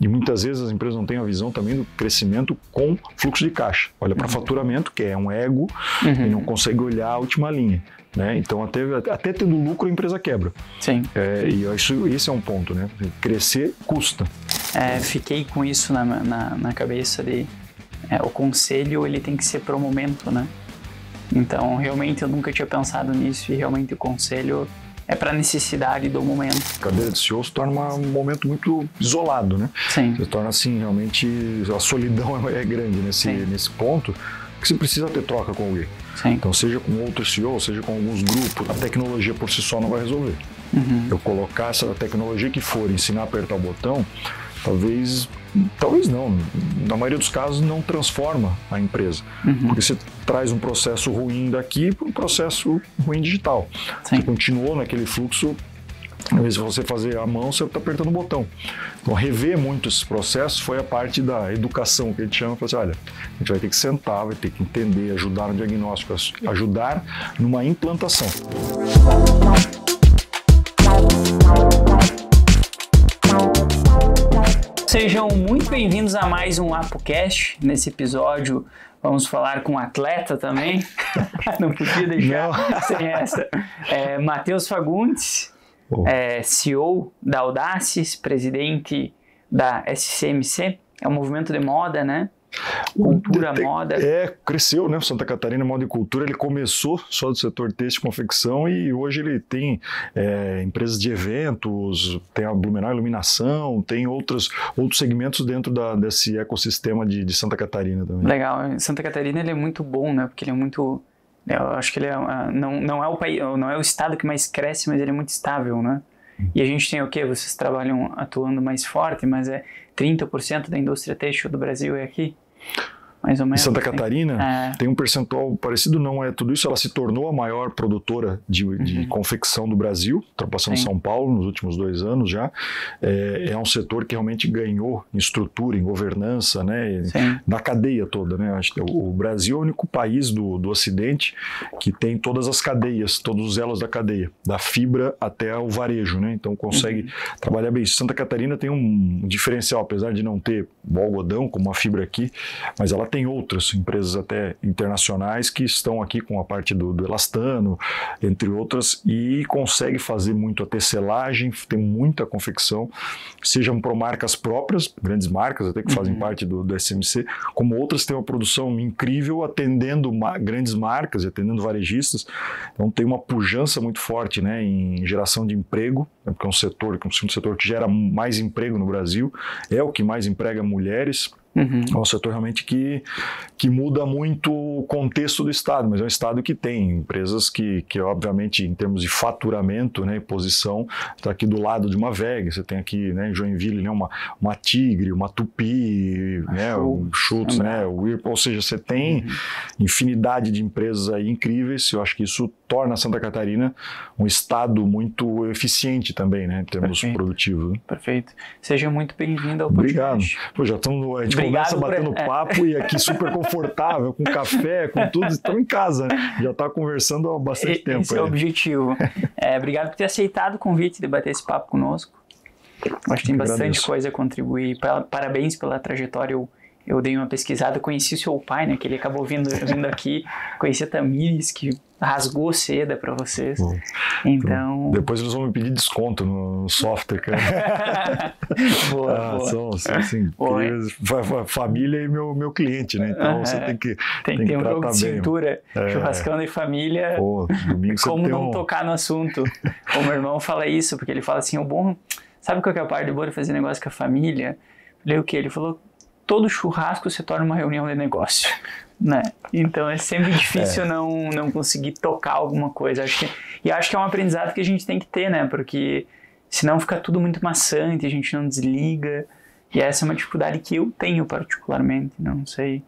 e muitas vezes as empresas não têm a visão também do crescimento com fluxo de caixa. Olha para faturamento, que é um ego, e não consegue olhar a última linha. Né? Então, até tendo lucro, a empresa quebra. Sim. E esse é um ponto, né? Crescer custa. Fiquei com isso na cabeça de... o conselho, ele tem que ser pro momento, né? Então, realmente, eu nunca tinha pensado nisso e realmente o conselho é para necessidade do momento. A cadeira de CEO se torna um momento muito isolado, né? Sim. Se torna, assim, realmente, a solidão é grande nesse ponto, que você precisa ter troca com alguém. Sim. Então, seja com outro CEO, seja com alguns grupos, a tecnologia por si só não vai resolver. Eu colocar essa tecnologia que for, ensinar a apertar o botão, talvez não, na maioria dos casos não transforma a empresa, porque você traz um processo ruim daqui para um processo ruim digital. Sim. Você continuou naquele fluxo, às vezes você fazer a mão, você está apertando o botão. Então, rever muito esses processos foi a parte da educação que a gente chama, assim, olha, a gente vai ter que sentar, vai ter que entender, ajudar no diagnóstico, ajudar numa implantação. Sejam muito bem-vindos a mais um ApoCast. Nesse episódio vamos falar com um atleta também. Não podia deixar sem essa. Matheus Fagundes, CEO da Audaces, presidente da SCMC. É um movimento de moda, né? Cultura, moda. Cresceu, né? Santa Catarina Moda e Cultura, ele começou só do setor têxtil e confecção e hoje ele tem empresas de eventos, tem a Blumenau Iluminação, tem outros segmentos dentro desse ecossistema de Santa Catarina também. Legal. Santa Catarina ele é muito bom, né? Porque ele é muito... Eu acho que ele não é o país, não é o estado que mais cresce, mas ele é muito estável, né? E a gente tem o quê? Vocês trabalham atuando mais forte, mas 30% da indústria têxtil do Brasil é aqui? Mais ou menos. Em Santa Catarina tem um percentual parecido, não é tudo isso, ela se tornou a maior produtora de confecção do Brasil, ultrapassando São Paulo nos últimos 2 anos já. É um setor que realmente ganhou em estrutura, em governança, né, na cadeia toda. Né? Acho que o Brasil é o único país do Ocidente que tem todas as cadeias, todos os elos da cadeia, da fibra até o varejo, né? Então consegue trabalhar bem. Santa Catarina tem um diferencial, apesar de não ter o algodão como a fibra aqui, mas ela tem outras empresas até internacionais que estão aqui com a parte do elastano, entre outras, e consegue fazer muito a tecelagem, tem muita confecção, sejam por marcas próprias, grandes marcas até que fazem parte do SMC, como outras têm uma produção incrível atendendo grandes marcas e atendendo varejistas. Então tem uma pujança muito forte, né, em geração de emprego, porque é um setor que gera mais emprego no Brasil, é o que mais emprega mulheres. É um setor realmente que muda muito o contexto do estado, mas é um estado que tem empresas que obviamente, em termos de faturamento, né, e posição, está aqui do lado de uma WEG, você tem aqui, né, em Joinville, né, uma Tigre, uma Tupi, né, o Schultz, né, o Whirlpool, ou seja, você tem infinidade de empresas aí incríveis. Eu acho que isso torna Santa Catarina um estado muito eficiente também, né, em termos produtivos. Né? Perfeito. Seja muito bem-vindo ao podcast. Obrigado. Pô, já estamos... A gente começa batendo papo e aqui super confortável, com café, com tudo, estamos em casa, né? Já está conversando há bastante tempo. Esse é o objetivo. Obrigado por ter aceitado o convite de bater esse papo conosco. Acho que tem bastante coisa a contribuir. Parabéns pela trajetória. Eu dei uma pesquisada, conheci o seu pai, né, que ele acabou vindo aqui, conheci a Tamires, que rasgou seda para vocês. Bom, então... Depois eles vão me pedir desconto no software, cara. Boa. São assim, família e meu cliente, né? Então você tem que ter um tratar jogo de cintura, churrascão de família, como não tocar no assunto. O meu irmão fala isso, porque ele fala assim, sabe qual que é a parte boa de fazer negócio com a família? Eu falei, o quê? Ele falou, todo churrasco se torna uma reunião de negócio, né? Então é sempre difícil não conseguir tocar alguma coisa. Acho que é um aprendizado que a gente tem que ter, né? Porque senão fica tudo muito maçante, a gente não desliga. E essa é uma dificuldade que eu tenho particularmente, não sei.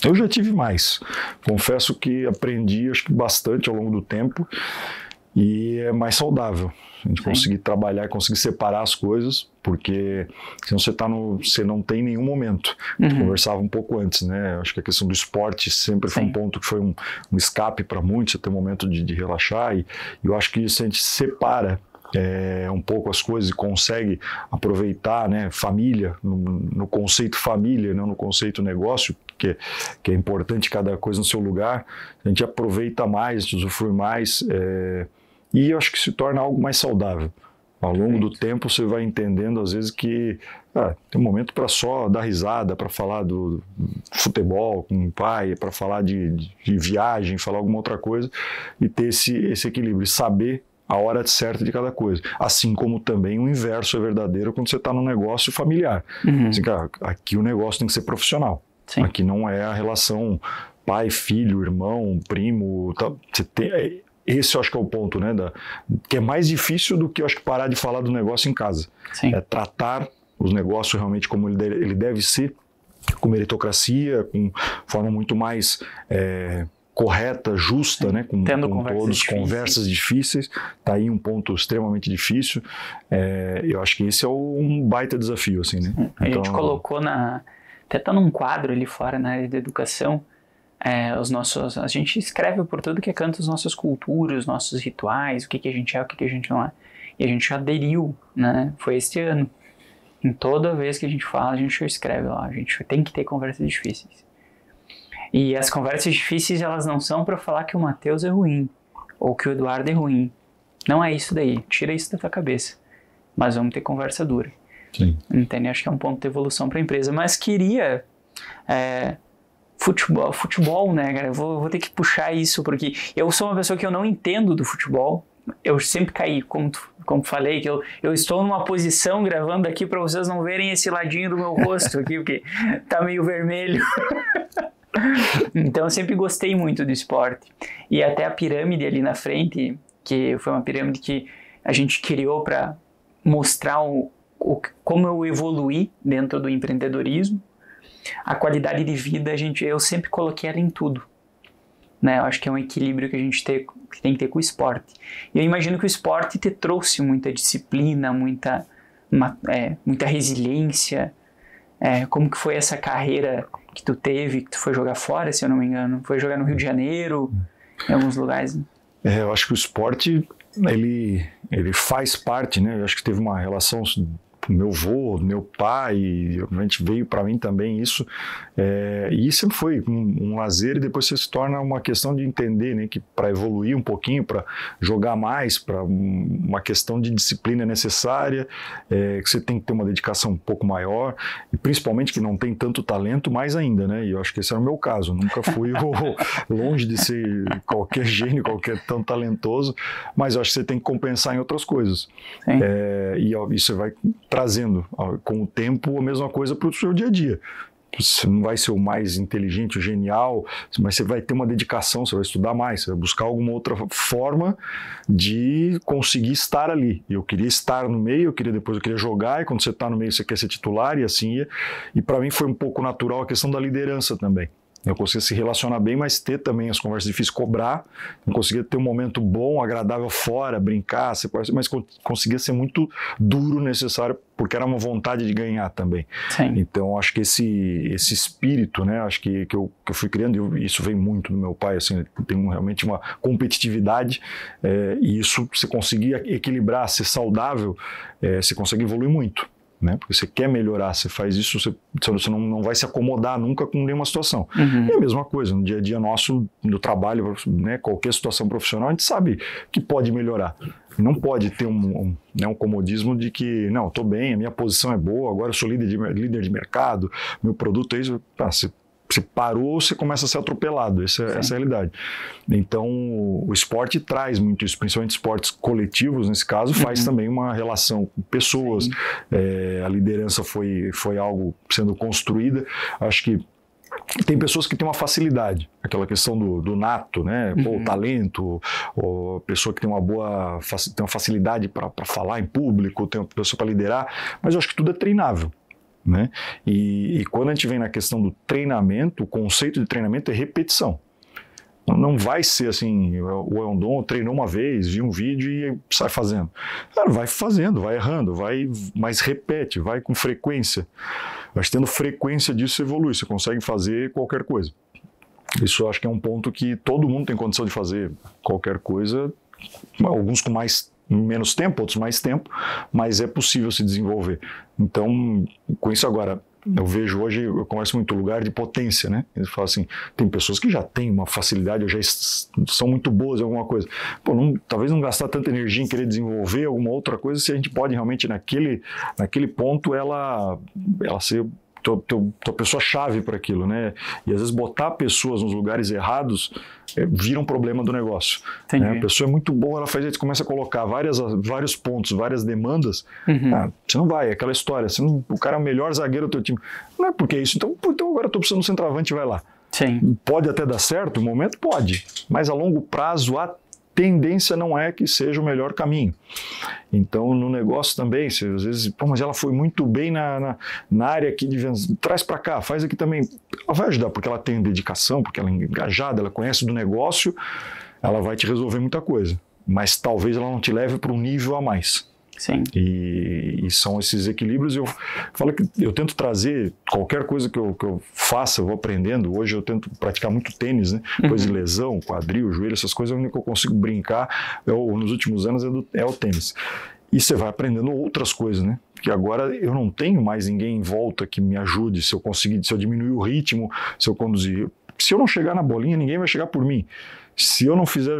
Eu já tive mais. Confesso que aprendi, acho que bastante ao longo do tempo. E é mais saudável a gente conseguir trabalhar, conseguir separar as coisas, porque senão você não tem nenhum momento. A gente conversava um pouco antes, né? Acho que a questão do esporte sempre foi um ponto que foi um escape para muitos, você ter um momento de relaxar, e eu acho que isso a gente separa um pouco as coisas e consegue aproveitar, né, família, no conceito família, não no conceito negócio, que é importante cada coisa no seu lugar, a gente aproveita mais, usufrui mais, e eu acho que se torna algo mais saudável. Ao longo do tempo você vai entendendo às vezes que tem um momento para só dar risada, para falar do futebol com o pai, para falar de viagem, falar alguma outra coisa e ter esse equilíbrio, saber a hora certa de cada coisa. Assim como também o inverso é verdadeiro quando você está num negócio familiar. Assim, cara, aqui o negócio tem que ser profissional. Sim. Aqui não é a relação pai, filho, irmão, primo, tá, você tem... Esse eu acho que é o ponto, né? Que é mais difícil do que eu acho que parar de falar do negócio em casa. Sim. É tratar os negócios realmente como ele deve ser, com meritocracia, com forma muito mais correta, justa, né? Com todos, conversas difíceis. Tá aí um ponto extremamente difícil. Eu acho que esse é um baita desafio, assim, né? A gente colocou até tá num quadro ali fora na área da educação. A gente escreve por tudo que é canto as nossas culturas, os nossos rituais, o que a gente é, o que a gente não é. E a gente aderiu, né? Foi este ano. Em toda vez que a gente fala, a gente escreve lá. A gente tem que ter conversas difíceis. E as conversas difíceis, elas não são para falar que o Matheus é ruim, ou que o Eduardo é ruim. Não é isso daí. Tira isso da tua cabeça. Mas vamos ter conversa dura. Sim. Entende? Acho que é um ponto de evolução para a empresa. Mas queria... Futebol, né, cara? Eu vou ter que puxar isso, porque eu sou uma pessoa que eu não entendo do futebol. Eu sempre caí, como falei, que eu estou numa posição gravando aqui para vocês não verem esse ladinho do meu rosto aqui, porque tá meio vermelho. Então eu sempre gostei muito do esporte. E até a pirâmide ali na frente, que foi uma pirâmide que a gente criou para mostrar como eu evoluí dentro do empreendedorismo. A qualidade de vida, eu sempre coloquei ela em tudo. Né? Eu acho que é um equilíbrio que a gente tem que ter com o esporte. E eu imagino que o esporte te trouxe muita disciplina, muita resiliência. Como que foi essa carreira que tu teve, que tu foi jogar fora, se eu não me engano? Foi jogar no Rio de Janeiro, em alguns lugares? Eu acho que o esporte, ele faz parte, né? Eu acho que teve uma relação... meu avô, meu pai, obviamente veio para mim também isso, e isso sempre foi um lazer e depois se torna uma questão de entender, né, que para evoluir um pouquinho, para jogar mais, para uma questão de disciplina necessária, que você tem que ter uma dedicação um pouco maior e principalmente que não tem tanto talento, mais ainda, né, e eu acho que esse era o meu caso, nunca fui longe de ser qualquer gênio, qualquer tão talentoso, mas eu acho que você tem que compensar em outras coisas, e você vai trazendo com o tempo a mesma coisa para o seu dia a dia. Você não vai ser o mais inteligente, o genial, mas você vai ter uma dedicação, você vai estudar mais, você vai buscar alguma outra forma de conseguir estar ali. Eu queria estar no meio, eu queria jogar, e quando você está no meio você quer ser titular, e assim ia. E para mim foi um pouco natural a questão da liderança também. Eu conseguia se relacionar bem, mas ter também as conversas difíceis, cobrar, não conseguia ter um momento bom, agradável fora, brincar, mas conseguia ser muito duro necessário, porque era uma vontade de ganhar também. Sim. Então, acho que esse espírito, né, acho que eu fui criando, e isso vem muito do meu pai, assim, tem realmente uma competitividade, e isso, você conseguir equilibrar, ser saudável, você consegue evoluir muito. Né? Porque você quer melhorar, você faz isso, você não vai se acomodar nunca com nenhuma situação. E a mesma coisa, no dia a dia nosso, no trabalho, né, qualquer situação profissional, a gente sabe que pode melhorar. Não pode ter um comodismo de que, não, estou bem, a minha posição é boa, agora eu sou líder de mercado, meu produto é isso, você parou, você começa a ser atropelado, essa é a realidade. Então, o esporte traz muito isso, principalmente esportes coletivos, nesse caso, faz também uma relação com pessoas, a liderança foi algo sendo construída, acho que tem pessoas que têm uma facilidade, aquela questão do nato, né? O talento, ou a pessoa que tem tem uma facilidade para falar em público, tem uma pessoa para liderar, mas eu acho que tudo é treinável. Né? E quando a gente vem na questão do treinamento, o conceito de treinamento é repetição. Não vai ser assim, o Eondon treinou uma vez, viu um vídeo e sai fazendo. Cara, vai fazendo, vai errando, mas repete, vai com frequência. Mas tendo frequência disso, você evolui, você consegue fazer qualquer coisa. Isso eu acho que é um ponto que todo mundo tem condição de fazer qualquer coisa, alguns com mais menos tempo, outros mais tempo, mas é possível se desenvolver. Então, com isso agora, eu vejo hoje, eu converso muito lugar de potência, né? Eles falam assim, tem pessoas que já têm uma facilidade, ou já são muito boas em alguma coisa. Pô, talvez não gastar tanta energia em querer desenvolver alguma outra coisa, se a gente pode realmente naquele ponto ela ser tua pessoa-chave para aquilo, né? E às vezes botar pessoas nos lugares errados vira um problema do negócio. Né? A pessoa é muito boa, ela faz isso, começa a colocar vários pontos, várias demandas, você não vai, é aquela história, o cara é o melhor zagueiro do teu time. Não é porque é isso, então agora eu estou precisando de um centroavante, vai lá. Sim. Pode até dar certo, no momento pode, mas a longo prazo a tendência não é que seja o melhor caminho. Então, no negócio também, às vezes, mas ela foi muito bem na área aqui, traz para cá, faz aqui também. Ela vai ajudar, porque ela tem dedicação, porque ela é engajada, ela conhece do negócio, ela vai te resolver muita coisa. Mas talvez ela não te leve para um nível a mais. Sim. E são esses equilíbrios. Eu falo que eu tento trazer qualquer coisa que eu faça, eu vou aprendendo. Hoje eu tento praticar muito tênis, né? Coisa de lesão, quadril, joelho, essas coisas, onde eu consigo brincar nos últimos anos é o tênis. E você vai aprendendo outras coisas, né? Porque agora eu não tenho mais ninguém em volta que me ajude, se eu diminuir o ritmo, se eu conduzir. Se eu não chegar na bolinha, ninguém vai chegar por mim. Se eu não fizer,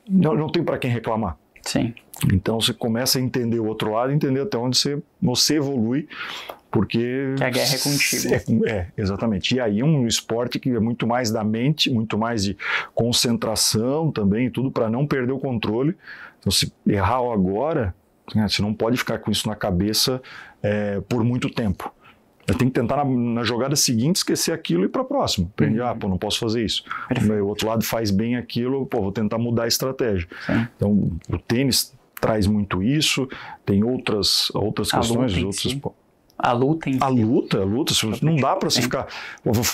não tem para quem reclamar. Sim. Então você começa a entender o outro lado, entender até onde você evolui, porque... Que a guerra é contigo. Exatamente. E aí um esporte que é muito mais da mente, muito mais de concentração também, tudo para não perder o controle. Então se errar agora, você não pode ficar com isso na cabeça por muito tempo. Eu tenho que tentar na jogada seguinte esquecer aquilo e ir para a próxima. Aprender, não posso fazer isso. O outro lado faz bem aquilo, vou tentar mudar a estratégia. Sim. Então, o tênis traz muito isso, tem outras questões. A luta em si. A luta, não dá para você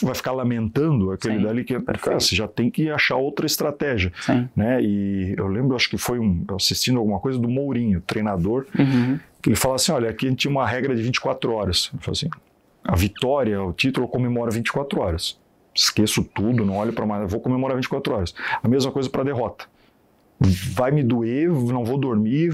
vai ficar lamentando aquele dali que, cara, você já tem que achar outra estratégia. Né? E eu lembro, acho que foi assistindo alguma coisa do Mourinho, treinador, que ele fala assim, olha, aqui a gente tinha uma regra de 24 horas. Ele fala assim, a vitória, o título comemora 24 horas. Esqueço tudo, não olho para mais, vou comemorar 24 horas. A mesma coisa para a derrota. Vai me doer, não vou dormir,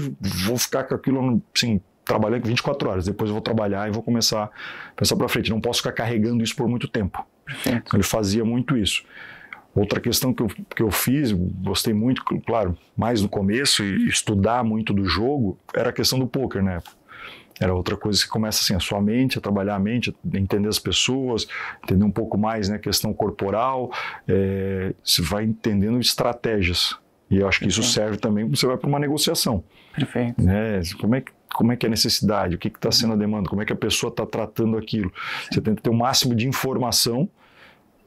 vou ficar com aquilo, assim, trabalhando 24 horas. Depois eu vou trabalhar e vou começar a pensar para frente. Não posso ficar carregando isso por muito tempo. Perfeito. Ele fazia muito isso. Outra questão que eu fiz, gostei muito, claro, mais no começo, e estudar muito do jogo, era a questão do poker, né? Era outra coisa que começa assim, a sua mente, a trabalhar a mente, a entender as pessoas, entender um pouco mais, né, questão corporal, você vai entendendo estratégias. E eu acho que isso serve também quando você vai para uma negociação. Perfeito. Né? Como é que é a necessidade, o que está sendo a demanda, como é que a pessoa está tratando aquilo. Você tenta ter o máximo de informação,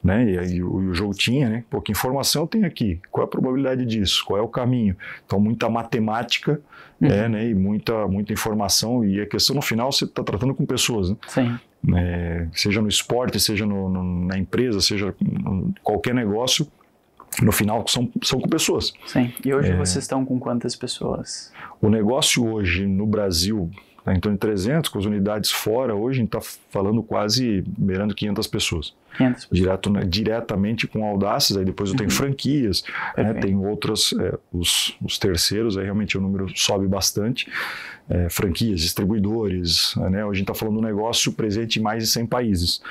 né? E o jogo tinha, né? Que informação eu tenho aqui? Qual é a probabilidade disso? Qual é o caminho? Então, muita matemática, né? E muita informação. E a questão, no final, você está tratando com pessoas, né? Sim. Seja no esporte, seja na empresa, seja em qualquer negócio, no final são com pessoas. Sim. E hoje vocês estão com quantas pessoas? O negócio hoje no Brasil está em torno de 300, com as unidades fora, hoje a gente está falando quase beirando 500 pessoas. 500 pessoas. Diretamente com Audaces, aí depois eu tenho franquias, né, tem outras, os terceiros, aí realmente o número sobe bastante, franquias, distribuidores, né, hoje a gente está falando de um negócio presente em mais de 100 países.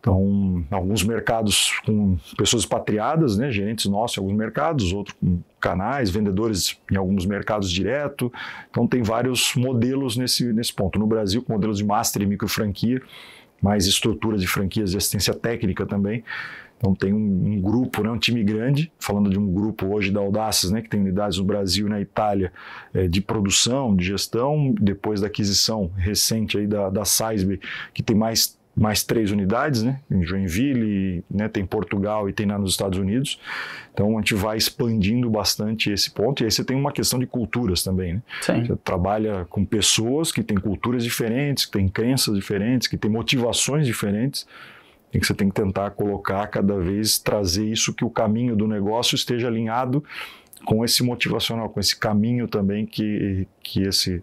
Então, alguns mercados com pessoas expatriadas, né, gerentes nossos em alguns mercados, outros com canais, vendedores em alguns mercados direto. Então, tem vários modelos nesse ponto. No Brasil, com modelos de master e micro franquia, mais estrutura de franquias de assistência técnica também. Então, tem um grupo, né, um time grande, falando de um grupo hoje da Audaces, né, que tem unidades no Brasil e na Itália de produção, de gestão, depois da aquisição recente aí da Sizeby, que tem mais 3 unidades, né? Em Joinville, né? Tem Portugal e tem lá nos Estados Unidos. Então a gente vai expandindo bastante esse ponto. E aí você tem uma questão de culturas também, né? Sim. Você trabalha com pessoas que têm culturas diferentes, que têm crenças diferentes, que têm motivações diferentes. E que você tem que tentar colocar cada vez, trazer isso, que o caminho do negócio esteja alinhado com esse motivacional, com esse caminho também que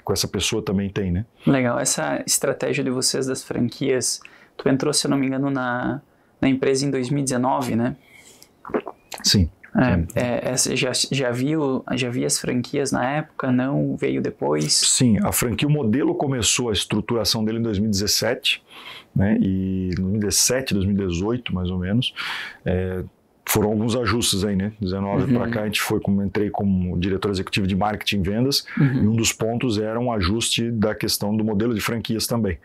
com essa pessoa também tem, né? Legal. Essa estratégia de vocês das franquias, tu entrou, se eu não me engano, na empresa em 2019, né? Sim. Já vi as franquias na época, não veio depois? Sim, a franquia, o modelo começou a estruturação dele em 2017, né? E 2017, 2018 mais ou menos, foram alguns ajustes aí, né? 19 para cá, entrei como diretor executivo de marketing e vendas, e um dos pontos era um ajuste da questão do modelo de franquias também.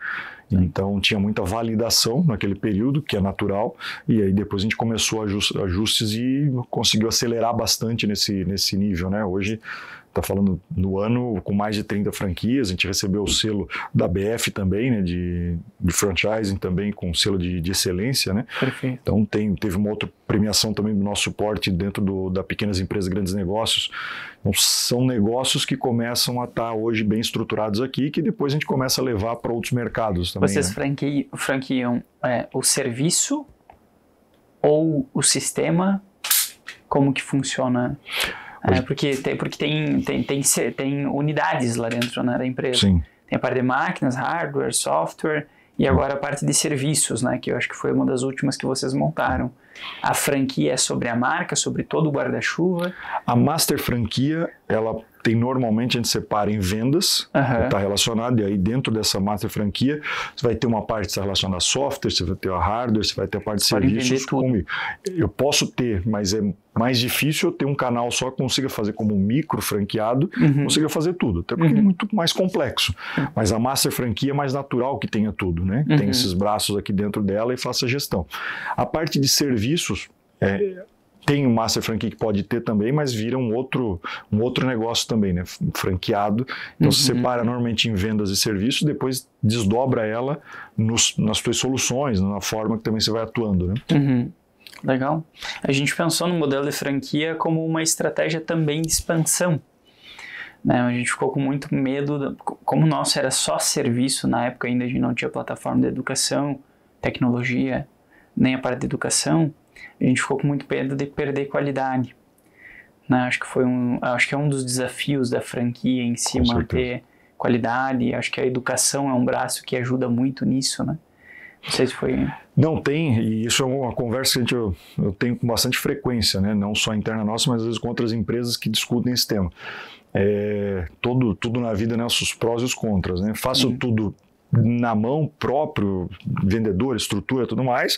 Então tinha muita validação naquele período, que é natural, e aí depois a gente começou ajustes e conseguiu acelerar bastante nesse nível, né? Hoje está falando no ano com mais de 30 franquias, a gente recebeu o selo da BF também, né, de franchising também, com selo de excelência, né? Perfeito. Então teve uma outra premiação também do nosso suporte dentro da Pequenas Empresas Grandes Negócios. Então são negócios que começam a estar hoje bem estruturados aqui, que depois a gente começa a levar para outros mercados também. Vocês franquiam o serviço ou o sistema? Como que funciona? Porque tem unidades lá dentro, né, da empresa. Sim. Tem a parte de máquinas, hardware, software e agora a parte de serviços, né, que eu acho que foi uma das últimas que vocês montaram. A franquia é sobre a marca, sobre todo o guarda-chuva? A master franquia, ela normalmente a gente separa em vendas, que está relacionado, e aí dentro dessa master franquia você vai ter uma parte que está relacionada a software, você vai ter a hardware, você vai ter a parte de serviços comigo. Eu posso ter, mas é mais difícil eu ter um canal só que consiga fazer como um micro franqueado, consiga fazer tudo, até porque é muito mais complexo. Mas a master franquia é mais natural que tenha tudo, né? Tem esses braços aqui dentro dela e faça a gestão. A parte de serviços, tem um master franquia que pode ter também, mas vira um outro negócio também, né? Franqueado. Então se separa normalmente em vendas e serviços, depois desdobra ela nas suas soluções, na forma que também você vai atuando, né? Legal. A gente pensou no modelo de franquia como uma estratégia também de expansão, né? A gente ficou com muito medo, como o nosso era só serviço, na época ainda a gente não tinha plataforma de educação, tecnologia, nem a parte de educação, a gente ficou com muito medo de perder qualidade, né? Acho que é um dos desafios da franquia em si, manter qualidade. Acho que a educação é um braço que ajuda muito nisso, né? Não sei se foi... Não tem, e isso é uma conversa que eu tenho com bastante frequência, né? Não só interna nossa, mas às vezes com outras empresas que discutem esse tema. Tudo na vida, né? Os prós e os contras, né? Faço tudo na mão próprio, vendedor, estrutura e tudo mais,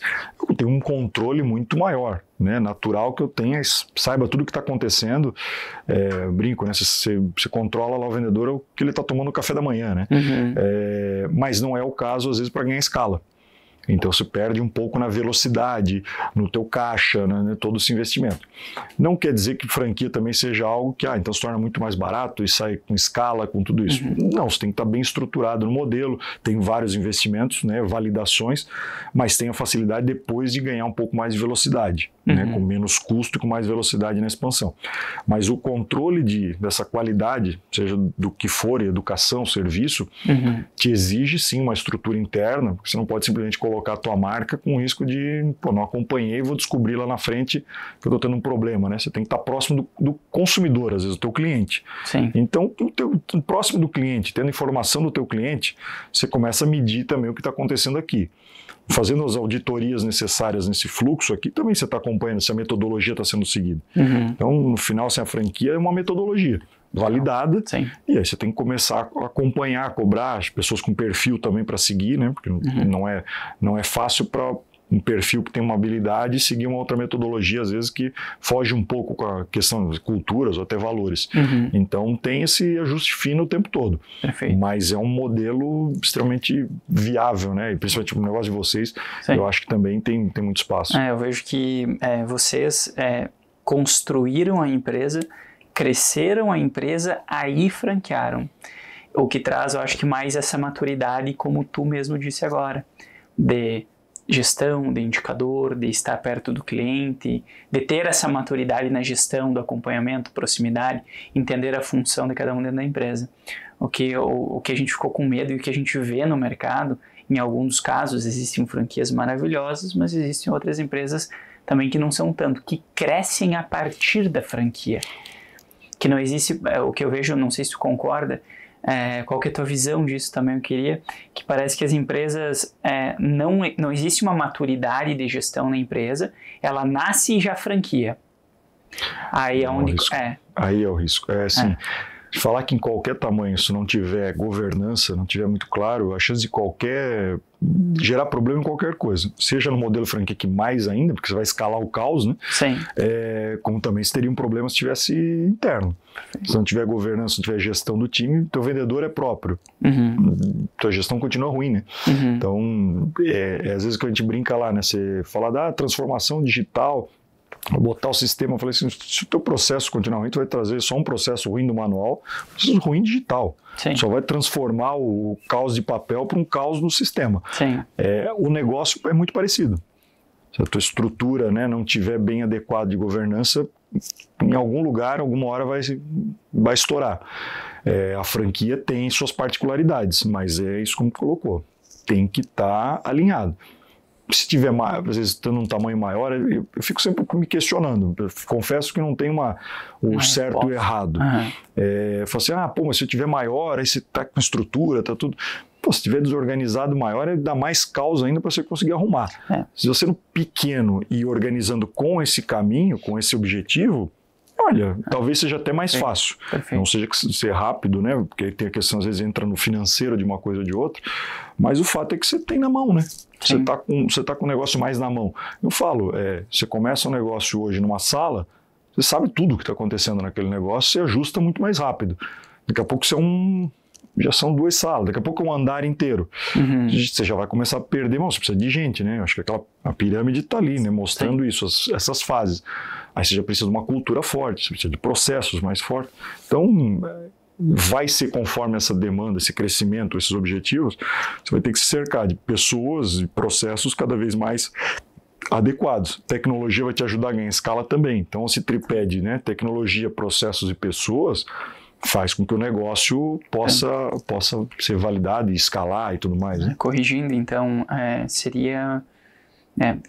eu tenho um controle muito maior, né? Natural que eu tenha, saiba tudo o que está acontecendo. Brinco, né? Você controla lá o vendedor, o que ele está tomando no café da manhã, né? Mas não é o caso, às vezes, para ganhar escala. Então você perde um pouco na velocidade, no teu caixa, né, todo esse investimento. Não quer dizer que franquia também seja algo que então se torna muito mais barato e sai com escala, com tudo isso. Não, você tem que estar bem estruturado no modelo, tem vários investimentos, né, validações, mas tem a facilidade depois de ganhar um pouco mais de velocidade, né, com menos custo e com mais velocidade na expansão. Mas o controle dessa qualidade, seja do que for, educação, serviço, te exige sim uma estrutura interna, porque você não pode simplesmente colocar a tua marca com o risco de, não acompanhei, vou descobrir lá na frente que eu estou tendo um problema, né? Você tem que estar próximo do consumidor, às vezes, do teu cliente. Sim. Então, próximo do cliente, tendo informação do teu cliente, você começa a medir também o que está acontecendo aqui. Fazendo as auditorias necessárias nesse fluxo aqui, também você está acompanhando se a metodologia está sendo seguida. Então, no final, a franquia é uma metodologia validada, e aí você tem que começar a acompanhar, a cobrar as pessoas com perfil também para seguir, né? Porque não é fácil para um perfil que tem uma habilidade e seguir uma outra metodologia, às vezes, que foge um pouco com a questão de culturas ou até valores. Então tem esse ajuste fino o tempo todo. Perfeito. Mas é um modelo extremamente viável, né? E principalmente o negócio de vocês, eu acho que também tem muito espaço. Eu vejo que vocês construíram a empresa, cresceram a empresa, aí franquearam. O que traz, eu acho que mais essa maturidade, como tu mesmo disse agora, de gestão, de indicador, de estar perto do cliente, de ter essa maturidade na gestão, do acompanhamento, proximidade, entender a função de cada um dentro da empresa. O que a gente ficou com medo e o que a gente vê no mercado, em alguns dos casos existem franquias maravilhosas, mas existem outras empresas também que não são tanto, que crescem a partir da franquia. Que não existe, o que eu vejo, não sei se tu concorda, qual que é a tua visão disso também, eu queria, que parece que as empresas, não existe uma maturidade de gestão na empresa, ela nasce e já franquia. Aí é onde... Aí é o risco. Assim, falar que em qualquer tamanho, se não tiver governança, não tiver muito claro, a chance de gerar problema em qualquer coisa, seja no modelo franquia que mais ainda, porque você vai escalar o caos, né? Sim. Como também se teria um problema se tivesse interno. Se não tiver governança, se não tiver gestão do time, teu vendedor é próprio. Tua gestão continua ruim, né? Então, às vezes que a gente brinca lá, né? Você fala da transformação digital, botar o sistema, eu falei assim, se o teu processo continuamente vai trazer só um processo ruim do manual, um processo ruim digital. Sim. Só vai transformar o caos de papel para um caos no sistema. Sim. O negócio é muito parecido. Se a tua estrutura, né, não tiver bem adequada de governança, em algum lugar, alguma hora vai estourar. A franquia tem suas particularidades, mas é isso como tu colocou. Tem que estar alinhado. Se tiver, às vezes, tendo um tamanho maior, eu fico sempre me questionando. Eu confesso que não tem o certo e o errado. Eu falo assim, mas se eu tiver maior, aí você tá com estrutura, tá tudo... Pô, se tiver desorganizado maior, dá mais caos ainda para você conseguir arrumar. Se você no pequeno e organizando com esse caminho, com esse objetivo, olha, talvez seja até mais fácil. Perfeito. Não seja que ser rápido, né? Porque tem a questão, às vezes, entra no financeiro de uma coisa ou de outra, mas o fato é que você tem na mão, né? Você tá com o negócio mais na mão. Eu falo, você começa um negócio hoje numa sala, você sabe tudo o que está acontecendo naquele negócio, você ajusta muito mais rápido. Daqui a pouco já são 2 salas, daqui a pouco é um andar inteiro. Você já vai começar a perder, você precisa de gente, né? Acho que a pirâmide está ali, né? Mostrando isso, essas fases. Aí você já precisa de uma cultura forte, você precisa de processos mais fortes. Então, vai ser conforme essa demanda, esse crescimento, esses objetivos, você vai ter que se cercar de pessoas e processos cada vez mais adequados. Tecnologia vai te ajudar a ganhar escala também. Então, esse tripé de tecnologia, processos e pessoas faz com que o negócio possa ser validado e escalar e tudo mais. Né? Corrigindo, então, seria...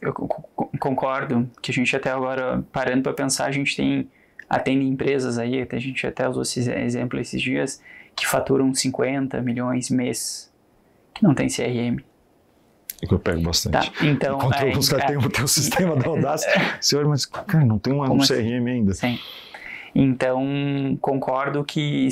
eu concordo que a gente até agora, parando para pensar, a gente atende empresas aí, a gente até usou esse exemplo esses dias, que faturam 50 milhões mês, que não tem CRM. É que eu pego bastante. Tá, então... Enquanto alguns caras têm o sistema da Audacity, você olha, mas, cara, não tem um CRM ainda. Sim. Então, concordo que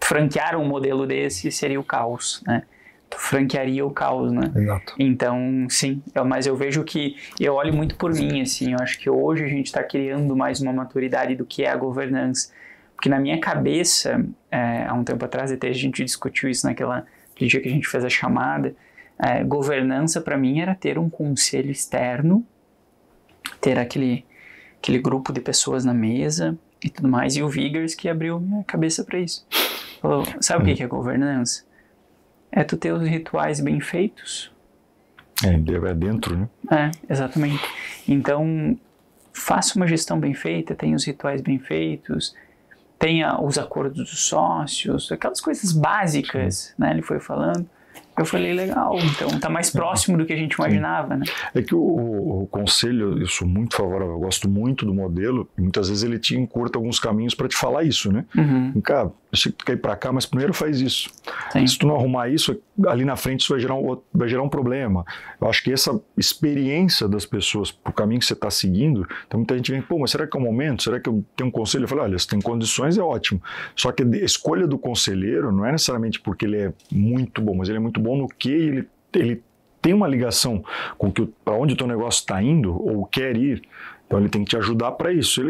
franquear um modelo desse seria o caos, né? Tu franquearia o caos, né? Exato. Então, sim, mas eu vejo que, eu olho muito por mim, assim, eu acho que hoje a gente está criando mais uma maturidade do que é a governança. Porque na minha cabeça, há um tempo atrás, até a gente discutiu isso naquele dia que a gente fez a chamada, governança para mim era ter um conselho externo, ter aquele grupo de pessoas na mesa e tudo mais, e o Vigars que abriu minha cabeça para isso. Falou, sabe o que é governança? É tu ter os rituais bem feitos. É dentro, né? Exatamente. Então, faça uma gestão bem feita, tenha os rituais bem feitos, tenha os acordos dos sócios, aquelas coisas básicas, né? Ele foi falando. Eu falei, legal, então tá mais próximo do que a gente imaginava, né? É que o conselho, eu sou muito favorável, eu gosto muito do modelo, e muitas vezes ele te encurta alguns caminhos para te falar isso, né? Cara, eu sei que tu quer ir para cá, mas primeiro faz isso. Sim. Se tu não arrumar isso, ali na frente isso vai gerar um problema. Eu acho que essa experiência das pessoas pro caminho que você está seguindo, então muita gente vem, mas será que é o momento? Será que eu tenho um conselho? Eu falei, olha, se tem condições é ótimo. Só que a escolha do conselheiro não é necessariamente porque ele é muito bom, mas ele é muito bom no que ele tem uma ligação com para onde o teu negócio está indo ou quer ir. Então ele tem que te ajudar para isso.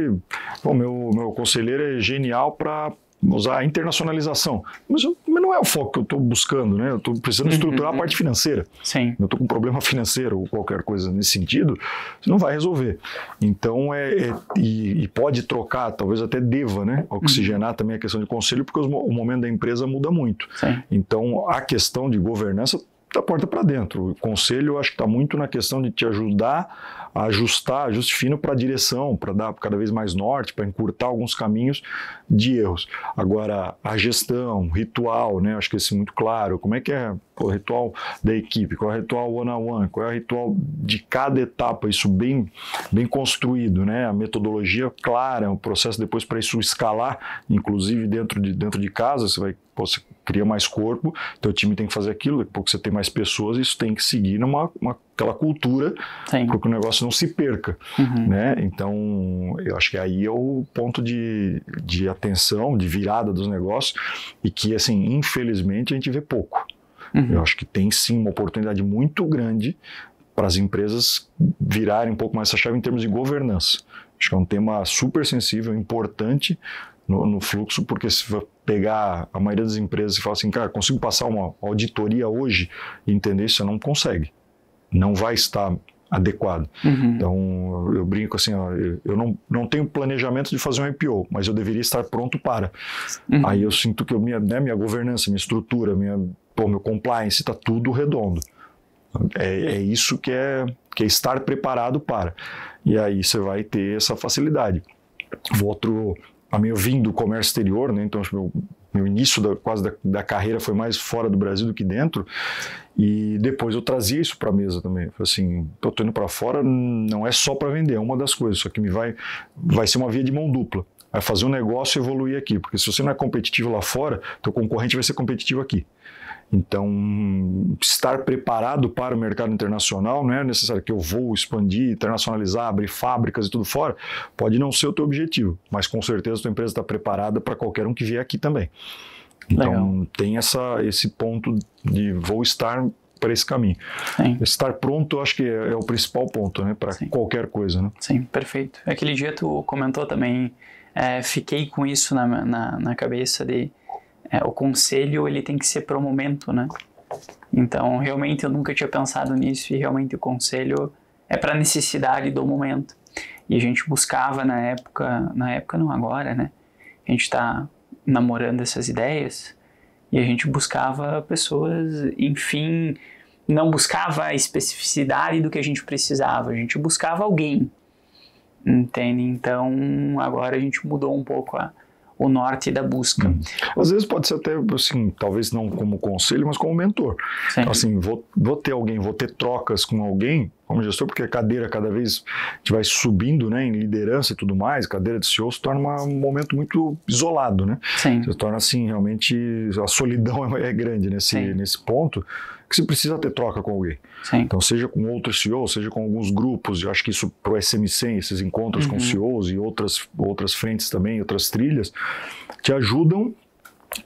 Meu conselheiro é genial para usar a internacionalização. Mas não é o foco que eu estou buscando, né? Eu estou precisando estruturar a parte financeira. Sim. Eu estou com um problema financeiro ou qualquer coisa nesse sentido, você não vai resolver. Então, e pode trocar, talvez até deva, né? Oxigenar também a questão de conselho, porque o momento da empresa muda muito. Sim. Então, a questão de governança da porta para dentro. O conselho, eu acho que está muito na questão de te ajudar a ajustar, ajuste fino para a direção, para dar cada vez mais norte, para encurtar alguns caminhos de erros. Agora, a gestão, ritual, né? Acho que isso é muito claro. Como é que é o ritual da equipe? Qual é o ritual one-on-one? Qual é o ritual de cada etapa? Isso bem construído, né? A metodologia clara, o processo depois para isso escalar, inclusive dentro de casa, você cria mais corpo, teu time tem que fazer aquilo, daqui a pouco você tem mais pessoas, isso tem que seguir aquela cultura para que o negócio não se perca, né? Então, eu acho que aí é o ponto de atenção, de virada dos negócios, e que, assim, infelizmente, a gente vê pouco. Eu acho que tem, sim, uma oportunidade muito grande para as empresas virarem um pouco mais essa chave em termos de governança. Acho que é um tema super sensível, importante no fluxo, porque se for pegar a maioria das empresas e falar assim, cara, consigo passar uma auditoria hoje e entender isso, você não consegue. Não vai estar adequado. Então, eu brinco assim, ó, eu não tenho planejamento de fazer um IPO, mas eu deveria estar pronto para. Aí eu sinto que minha governança, minha estrutura, meu compliance, está tudo redondo. É isso que é estar preparado para. E aí você vai ter essa facilidade. Eu vim do comércio exterior, né? Então meu início quase da carreira foi mais fora do Brasil do que dentro, e depois eu trazia isso para a mesa também. Eu falei assim, eu tô indo para fora, não é só para vender, é uma das coisas, só que vai ser uma via de mão dupla. Vai fazer um negócio evoluir aqui, porque se você não é competitivo lá fora, teu concorrente vai ser competitivo aqui. Então, estar preparado para o mercado internacional não é necessário que eu vou expandir, internacionalizar, abrir fábricas e tudo fora. Pode não ser o teu objetivo, mas com certeza a tua empresa está preparada para qualquer um que vier aqui também. Então, tem esse ponto de vou estar para esse caminho. Sim. Estar pronto, eu acho que é o principal ponto, né, para qualquer coisa. Né? Sim, perfeito. Aquele dia tu comentou também, fiquei com isso na cabeça de... o conselho, ele tem que ser pro momento, né? Então, realmente, eu nunca tinha pensado nisso, e realmente o conselho é para a necessidade do momento. E a gente buscava na época não agora, né? A gente está namorando essas ideias, e a gente buscava pessoas, enfim, não buscava a especificidade do que a gente precisava, a gente buscava alguém, entende? Então, agora a gente mudou um pouco o norte da busca. Às vezes pode ser até, assim, talvez não como conselho, mas como mentor. Então, assim, vou ter alguém, vou ter trocas com alguém, como gestor, porque a cadeira cada vez a gente vai subindo, né, em liderança e tudo mais, cadeira de CEO se torna um momento muito isolado, né? Sim. Se torna, assim, realmente, a solidão é grande nesse ponto, que você precisa ter troca com alguém. Sim. Então, seja com outros CEOs, seja com alguns grupos, eu acho que isso para o SM100, esses encontros com CEOs e outras frentes também, outras trilhas, te ajudam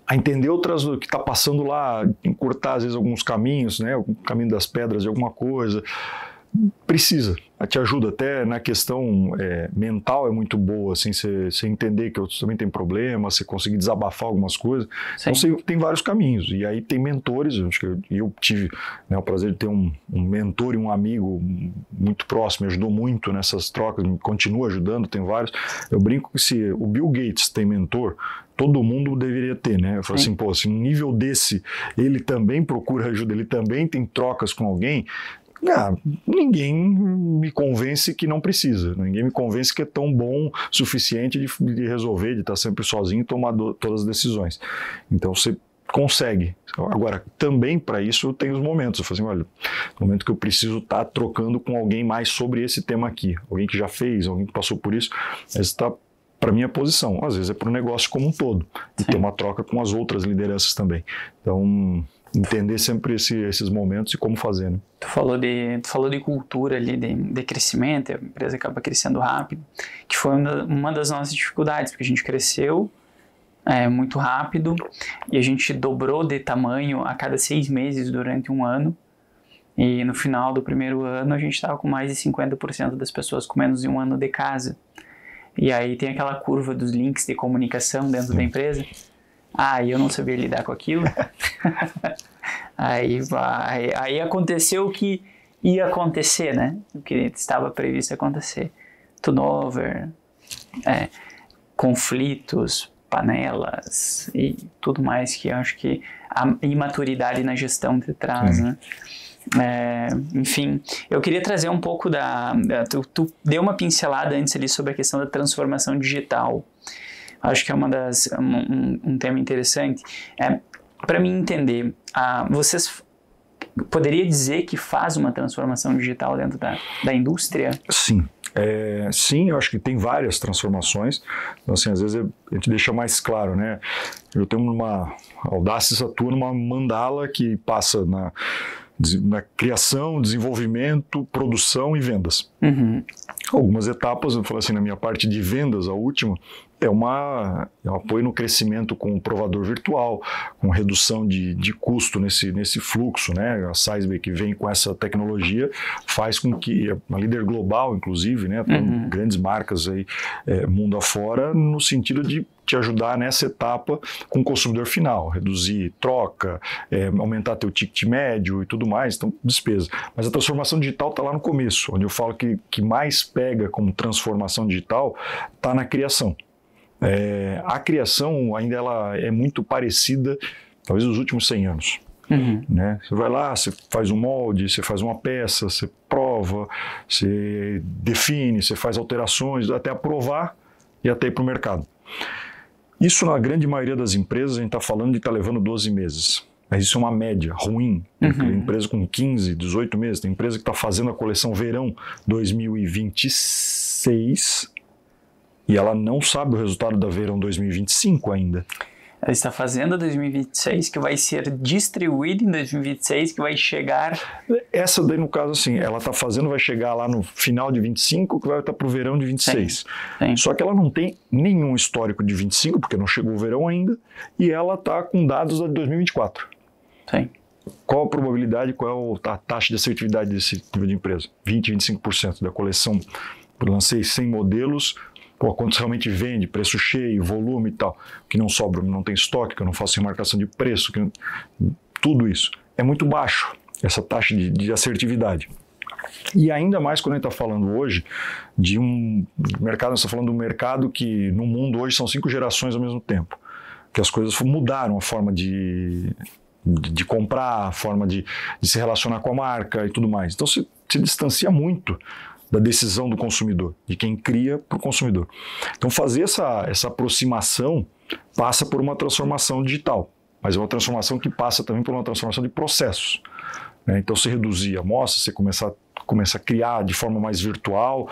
a entender o que está passando lá, encurtar às vezes alguns caminhos, né, o caminho das pedras de alguma coisa. Precisa, te ajuda até na questão mental, é muito boa, assim, você entender que outros também têm problemas, você conseguir desabafar algumas coisas. Sim. Então tem vários caminhos, e aí tem mentores, acho que eu tive, né, o prazer de ter um mentor e um amigo muito próximo, me ajudou muito nessas trocas, me continua ajudando, tem vários. Eu brinco que se o Bill Gates tem mentor, todo mundo deveria ter, né? Eu falo assim, pô, se um nível desse, ele também procura ajuda, ele também tem trocas com alguém, ninguém me convence que não precisa, ninguém me convence que é tão bom o suficiente de resolver, de estar sempre sozinho e tomar todas as decisões. Então você consegue. Agora, também para isso tem os momentos. Eu falo assim, olha, no momento que eu preciso estar trocando com alguém mais sobre esse tema aqui, alguém que já fez, alguém que passou por isso, essa está para minha posição. Às vezes é para o negócio como um todo, e ter uma troca com as outras lideranças também. Então, entender sempre esses momentos e como fazer, né? Tu falou de cultura ali, de crescimento, a empresa acaba crescendo rápido, que foi uma das nossas dificuldades, porque a gente cresceu muito rápido e a gente dobrou de tamanho a cada 6 meses durante um ano, e no final do primeiro ano a gente estava com mais de 50% das pessoas com menos de um ano de casa. E aí tem aquela curva dos links de comunicação dentro da empresa. E eu não sabia lidar com aquilo. Aí aconteceu o que ia acontecer, né? O que estava previsto acontecer. Turnover, conflitos, panelas e tudo mais que eu acho que a imaturidade na gestão te traz, né? Enfim, eu queria trazer um pouco tu deu uma pincelada antes ali sobre a questão da transformação digital. Acho que é um tema interessante. Para mim entender, vocês poderia dizer que faz uma transformação digital dentro da indústria? Sim. Sim, eu acho que tem várias transformações. Então, assim, às vezes a gente deixa mais claro, né? Eu tenho a Audaces atua numa mandala que passa na criação, desenvolvimento, produção e vendas. Algumas etapas, eu falo assim, na minha parte de vendas, a última, é um apoio no crescimento com o provador virtual, com redução de custo nesse fluxo, né? A Sizebee, que vem com essa tecnologia, faz com que uma líder global, inclusive, né? Grandes marcas aí, mundo afora, no sentido de te ajudar nessa etapa com o consumidor final, reduzir troca, aumentar teu ticket médio e tudo mais, então despesa. Mas a transformação digital está lá no começo, onde eu falo que mais pega como transformação digital está na criação. A criação ainda ela é muito parecida, talvez nos últimos 100 anos. Né? Você vai lá, você faz um molde, você faz uma peça, você prova, você define, você faz alterações, até aprovar e até ir para o mercado. Isso, na grande maioria das empresas, a gente está falando de estar levando 12 meses. Mas isso é uma média ruim. Tem empresa com 15, 18 meses. Tem empresa que está fazendo a coleção verão 2026 e ela não sabe o resultado da verão 2025 ainda. Ela está fazendo 2026, que vai ser distribuída em 2026, que vai chegar... Essa daí, no caso, assim, ela está fazendo, vai chegar lá no final de 25, que vai estar para o verão de 26. Sim. Só que ela não tem nenhum histórico de 25, porque não chegou o verão ainda, e ela está com dados de 2024. Sim. Qual a probabilidade, qual é a taxa de assertividade desse nível de empresa? 20, 25% da coleção. Eu lancei 100 modelos... quanto realmente vende, preço cheio, volume e tal, que não sobra, não tem estoque, que eu não faço remarcação de preço, tudo isso. É muito baixo, essa taxa de assertividade. E ainda mais quando a gente está falando hoje de um mercado, nós estamos falando de um mercado que no mundo hoje são 5 gerações ao mesmo tempo, que as coisas mudaram a forma de comprar, a forma de se relacionar com a marca e tudo mais. Então se distancia muito da decisão do consumidor, de quem cria para o consumidor. Então fazer essa aproximação passa por uma transformação digital, mas é uma transformação que passa também por uma transformação de processos. Né? Então se reduzir a amostra, você começa a criar de forma mais virtual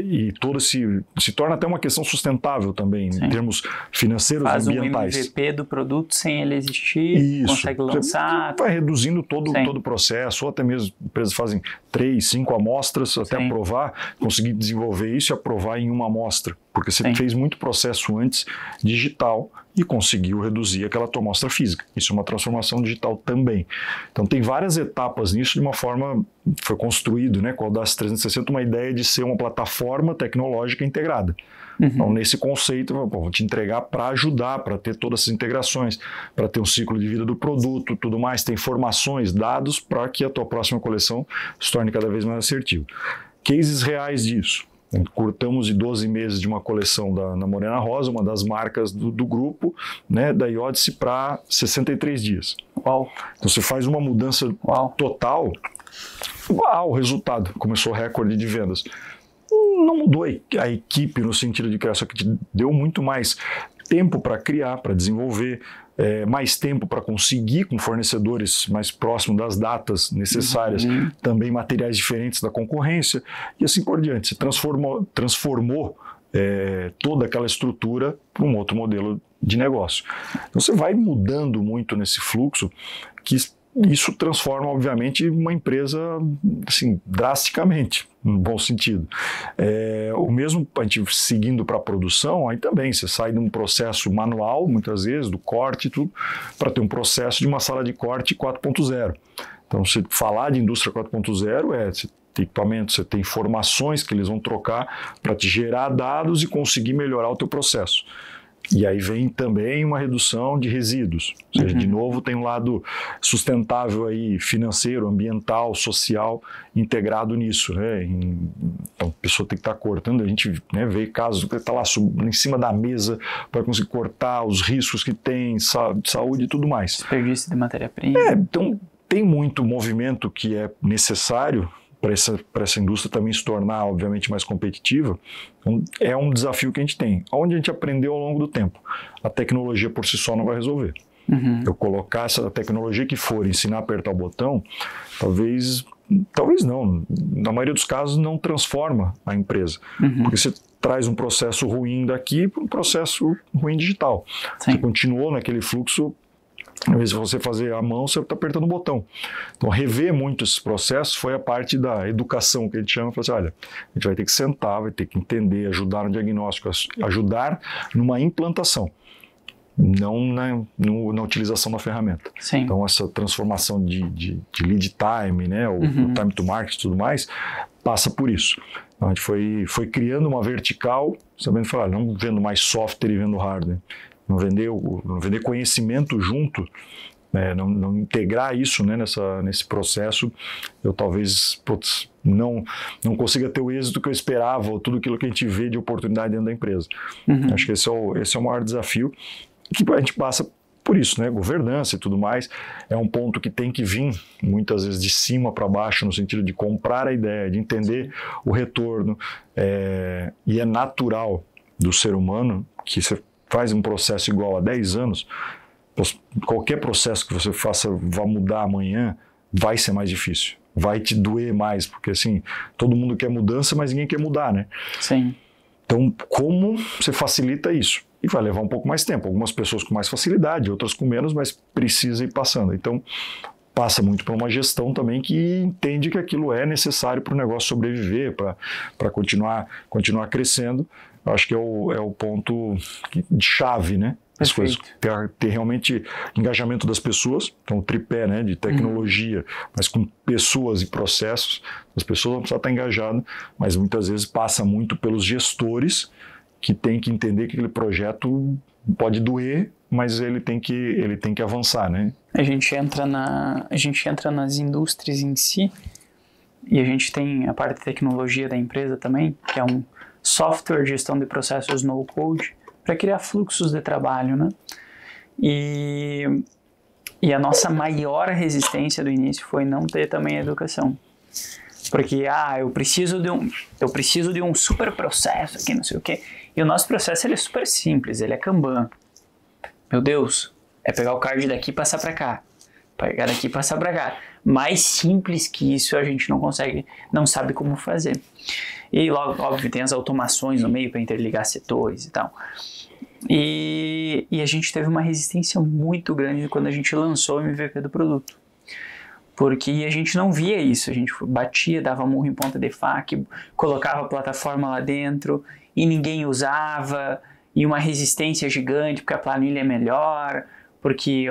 e todo se torna até uma questão sustentável também, em termos financeiros e ambientais. Faz um MVP do produto sem ele existir, consegue lançar. Você vai reduzindo todo o processo, ou até mesmo empresas fazem 3, 5 amostras até aprovar, conseguir desenvolver isso e aprovar em uma amostra, porque você fez muito processo antes digital e conseguiu reduzir aquela tua amostra física. Isso é uma transformação digital também. Então tem várias etapas nisso, de uma forma, foi construído, né, com a Audaces 360, uma ideia de ser uma plataforma tecnológica integrada. Então nesse conceito, vou te entregar para ajudar, para ter todas essas integrações, para ter um ciclo de vida do produto, tudo mais, ter informações, dados, para que a tua próxima coleção se torne cada vez mais assertiva. Cases reais disso. Cortamos de 12 meses de uma coleção na Morena Rosa, uma das marcas do grupo, né, da Odyssey, para 63 dias. Uau. Então você faz uma mudança total, o resultado começou recorde de vendas. Não mudou a equipe no sentido de criar, só que te deu muito mais tempo para criar, para desenvolver, mais tempo para conseguir com fornecedores mais próximos das datas necessárias, também materiais diferentes da concorrência e assim por diante. Se transformou toda aquela estrutura para um outro modelo de negócio. Então você vai mudando muito nesse fluxo, que isso transforma, obviamente, uma empresa assim, drasticamente, no bom sentido. O mesmo, a gente seguindo para a produção, aí também você sai de um processo manual, muitas vezes, do corte e tudo, para ter um processo de uma sala de corte 4.0. Então, você falar de indústria 4.0 você tem equipamento, você tem informações que eles vão trocar para te gerar dados e conseguir melhorar o teu processo. E aí vem também uma redução de resíduos. Ou seja, de novo, tem um lado sustentável aí, financeiro, ambiental, social, integrado nisso. Né? Então, a pessoa tem que estar cortando. A gente vê casos que está lá em cima da mesa para conseguir cortar os riscos que tem, saúde e tudo mais. Desperdício de matéria-prima. Então, tem muito movimento que é necessário para essa indústria também se tornar, obviamente, mais competitiva. Então, é um desafio que a gente tem, onde a gente aprendeu ao longo do tempo. A tecnologia por si só não vai resolver. Eu colocar essa tecnologia que for, ensinar a apertar o botão, talvez talvez não, na maioria dos casos não transforma a empresa, porque você traz um processo ruim daqui para um processo ruim digital. Sim. Você continuou naquele fluxo, às vezes você fazer à mão, você está apertando o botão. Então, rever muito esses processos foi a parte da educação que a gente chama, assim, olha, a gente vai ter que sentar, vai ter que entender, ajudar no diagnóstico, ajudar numa implantação, não na utilização da ferramenta. Sim. Então, essa transformação de lead time, né, o time to market e tudo mais, passa por isso. Então, a gente foi criando uma vertical, sabendo falar, não vendo mais software e vendo hardware, não vender conhecimento junto, né, não integrar isso, né, nesse processo, eu talvez não consiga ter o êxito que eu esperava, ou tudo aquilo que a gente vê de oportunidade dentro da empresa. Acho que esse é o maior desafio, que a gente passa por isso, né? Governança e tudo mais, é um ponto que tem que vir muitas vezes de cima para baixo, no sentido de comprar a ideia, de entender o retorno, e é natural do ser humano que você faz um processo igual há 10 anos, qualquer processo que você faça vá mudar amanhã, vai ser mais difícil, vai te doer mais, porque assim, todo mundo quer mudança, mas ninguém quer mudar, né? Sim. Então, como você facilita isso? E vai levar um pouco mais tempo. Algumas pessoas com mais facilidade, outras com menos, mas precisa ir passando. Então, passa muito por uma gestão também que entende que aquilo é necessário para o negócio sobreviver, para continuar crescendo. Acho que é o ponto de chave, né? As coisas, ter realmente engajamento das pessoas, então o tripé, né, de tecnologia, mas com pessoas e processos. As pessoas vão precisar estar engajadas, mas muitas vezes passa muito pelos gestores, que tem que entender que aquele projeto pode doer, mas ele tem que avançar, né? A gente entra nas indústrias em si, e a gente tem a parte de tecnologia da empresa também, que é um software de gestão de processos no-code, para criar fluxos de trabalho, né? E a nossa maior resistência do início foi não ter também a educação. Porque, eu preciso de um super processo aqui, não sei o quê. E o nosso processo ele é super simples, ele é Kanban. Meu Deus, é pegar o card daqui e passar para cá. Pegar daqui e passar para cá. Mais simples que isso a gente não sabe como fazer. E logo, óbvio, tem as automações no meio para interligar setores e tal. E a gente teve uma resistência muito grande quando a gente lançou o MVP do produto. Porque a gente não via isso, a gente batia, dava murro em ponta de faca, colocava a plataforma lá dentro e ninguém usava, e uma resistência gigante porque a planilha é melhor, porque...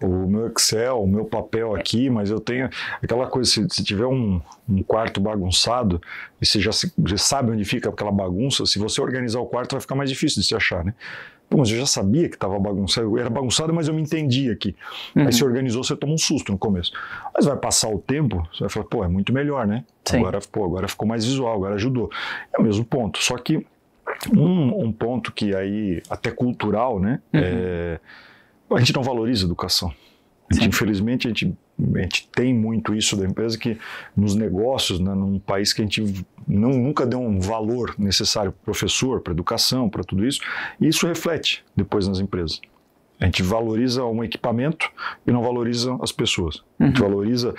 o meu Excel, o meu papel aqui, mas eu tenho aquela coisa, se tiver um quarto bagunçado, e você já sabe onde fica aquela bagunça, se você organizar o quarto vai ficar mais difícil de se achar, né? Pô, mas eu já sabia que estava bagunçado, era bagunçado, mas eu me entendi aqui. Aí se organizou, você toma um susto no começo. Mas vai passar o tempo, você vai falar, pô, é muito melhor, né? Agora ficou mais visual, agora ajudou. É o mesmo ponto, só que um ponto que aí, até cultural, né? A gente não valoriza a educação. Infelizmente, a gente tem muito isso da empresa, que nos negócios, né, num país que a gente nunca deu um valor necessário para o professor, para a educação, para tudo isso, e isso reflete depois nas empresas. A gente valoriza um equipamento e não valoriza as pessoas. A gente valoriza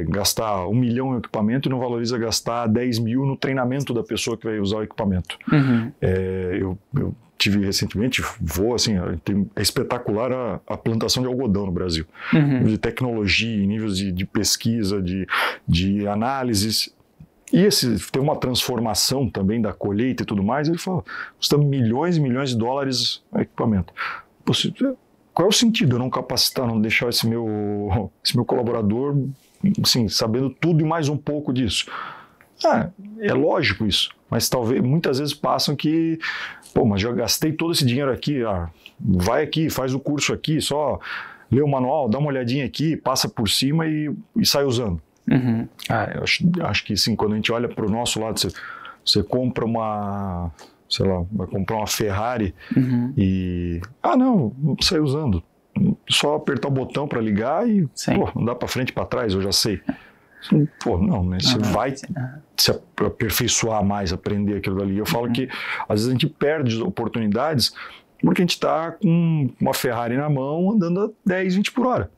gastar 1 milhão em equipamento e não valoriza gastar 10 mil no treinamento da pessoa que vai usar o equipamento. Eu tive recentemente, é espetacular a plantação de algodão no Brasil. De tecnologia, níveis de pesquisa, de análises. E tem uma transformação também da colheita e tudo mais. Ele fala, custa milhões e milhões de dólares o equipamento. Qual é o sentido eu não capacitar, não deixar esse meu colaborador assim, sabendo tudo e mais um pouco disso? É lógico isso, mas talvez muitas vezes passam que, mas já gastei todo esse dinheiro aqui, vai aqui, faz o curso aqui, só lê o manual, dá uma olhadinha aqui, passa por cima e sai usando. Eu acho que sim, quando a gente olha para o nosso lado, você compra vai comprar uma Ferrari e... não sai usando. Só apertar o botão para ligar e andar para frente e para trás, eu já sei. Não, né? Você vai se aperfeiçoar mais, aprender aquilo dali. Eu falo que às vezes a gente perde oportunidades porque a gente está com uma Ferrari na mão andando a 10, 20 por hora.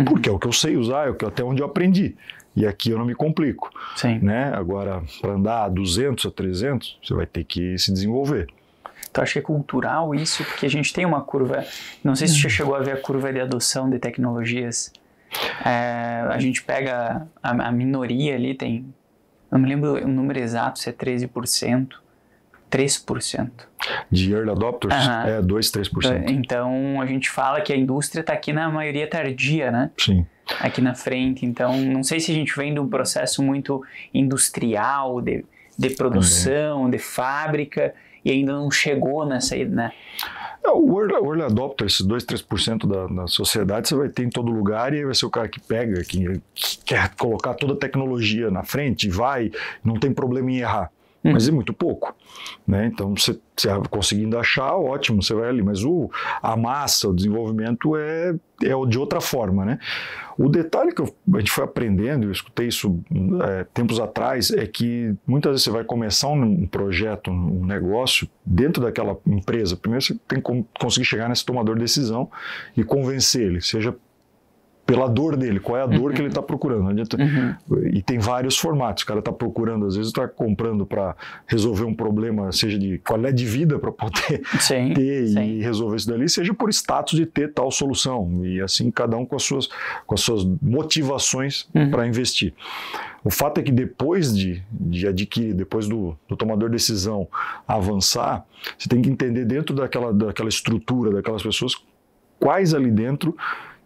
porque é o que eu sei usar, é até onde eu aprendi. E aqui eu não me complico. Sim. Né? Agora, para andar a 200 a 300, você vai ter que se desenvolver. Então, acho que é cultural isso, porque a gente tem uma curva, não sei se você chegou a ver a curva de adoção de tecnologias. A gente pega a minoria ali, não me lembro o número exato, se é 13%, 3%. De early adopters? 2, 3%. Então, a gente fala que a indústria está aqui na maioria tardia, né? Sim. Aqui na frente. Então, não sei se a gente vem de um processo muito industrial, de produção, de fábrica, e ainda não chegou nessa, né? O early adopter, esses 2, 3% da sociedade, você vai ter em todo lugar, e aí vai ser o cara que pega, que quer colocar toda a tecnologia na frente, vai, não tem problema em errar. Mas é muito pouco, né? Então, você conseguindo achar, ótimo, você vai ali. Mas a massa, o desenvolvimento é de outra forma, né? O detalhe que a gente foi aprendendo, eu escutei isso tempos atrás, é que muitas vezes você vai começar um projeto, um negócio, dentro daquela empresa. Primeiro você tem que conseguir chegar nesse tomador de decisão e convencer ele, seja pela dor dele, qual é a dor que ele está procurando. Não adianta, e tem vários formatos. O cara está procurando, às vezes está comprando para resolver um problema, seja de qualidade de vida para poder ter e resolver isso dali, seja por status de ter tal solução. E assim, cada um com as suas motivações para investir. O fato é que depois de adquirir, depois do tomador de decisão avançar, você tem que entender dentro daquela estrutura, daquelas pessoas, quais ali dentro